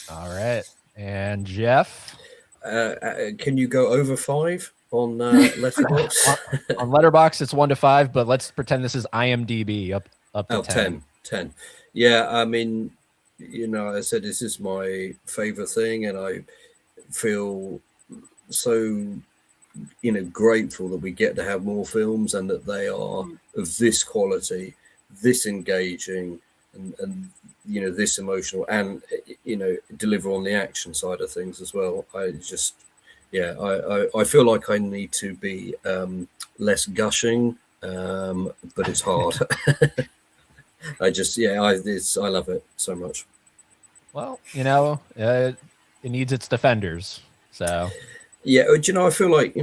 All right. And Geoff? Can you go over 5 on Letterboxd? On Letterboxd, it's 1 to 5, but let's pretend this is IMDb up to 10. 10. Yeah, I mean, I said this is my favorite thing, and I feel so grateful that we get to have more films and that they are of this quality, this engaging, and this emotional, and deliver on the action side of things as well. I feel like I need to be less gushing, but it's hard. I love it so much. Well, it needs its defenders. So Yeah, I feel like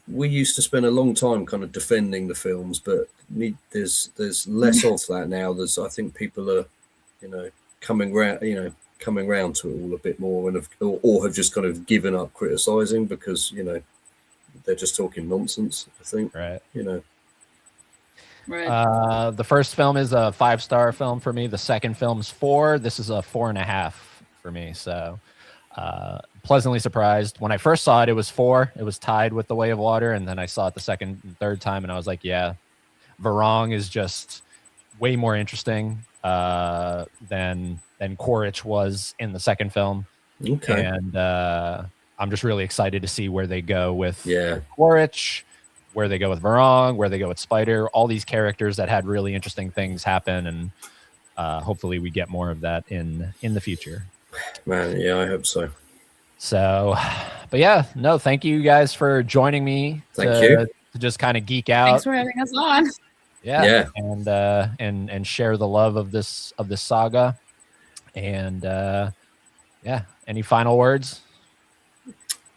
we used to spend a long time kind of defending the films, but there's less of that now. I think people are coming round to it all a bit more, and have just kind of given up criticizing because they're just talking nonsense. I think right. Right. The first film is a 5-star film for me. The second film's 4. This is a 4.5 for me. So pleasantly surprised. When I first saw it, it was 4. It was tied with The Way of Water, and then I saw it the second and third time, and I was like, yeah, Varong is just way more interesting than Quaritch was in the second film. Okay. And I'm just really excited to see where they go with Yeah. Quaritch, where they go with Varong, where they go with Spider, all these characters that had really interesting things happen, and hopefully we get more of that in the future. Man, yeah, I hope so. So, but yeah, no, thank you guys for joining me. Thank you. To just kind of geek out. Thanks for having us on. Yeah. And share the love of this saga. And yeah, any final words?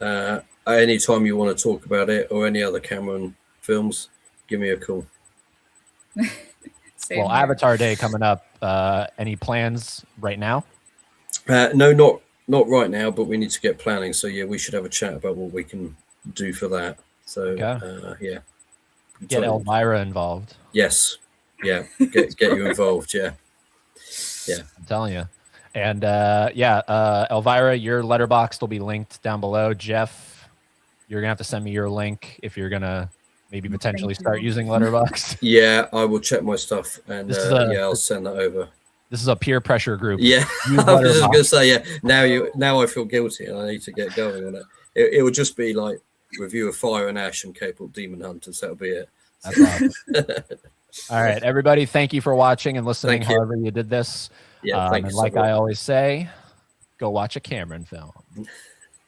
Anytime you want to talk about it or any other Cameron films, give me a call. Same Well, here. Avatar Day coming up. Any plans right now? No, not right now, but we need to get planning. So yeah, we should have a chat about what we can do for that. So Okay. yeah, Get Elvira involved. Yes, yeah, get you involved. Yeah. I'm telling you. And Elvira, your letterbox will be linked down below. Geoff, you're gonna have to send me your link if you're gonna maybe potentially Thank you. start using Letterboxd. Yeah, I will check my stuff and This is I'll send that over. This is a peer pressure group. Yeah, Use I was just Letterboxd. gonna say now I feel guilty and I need to get going on it. It would just be like review of Fire and Ash and Capable Demon Hunters. That'll be it. That's awesome. All right, everybody, thank you for watching and listening. Thank you. However you did this. Yeah, thank you and so like much. I always say, go watch a Cameron film.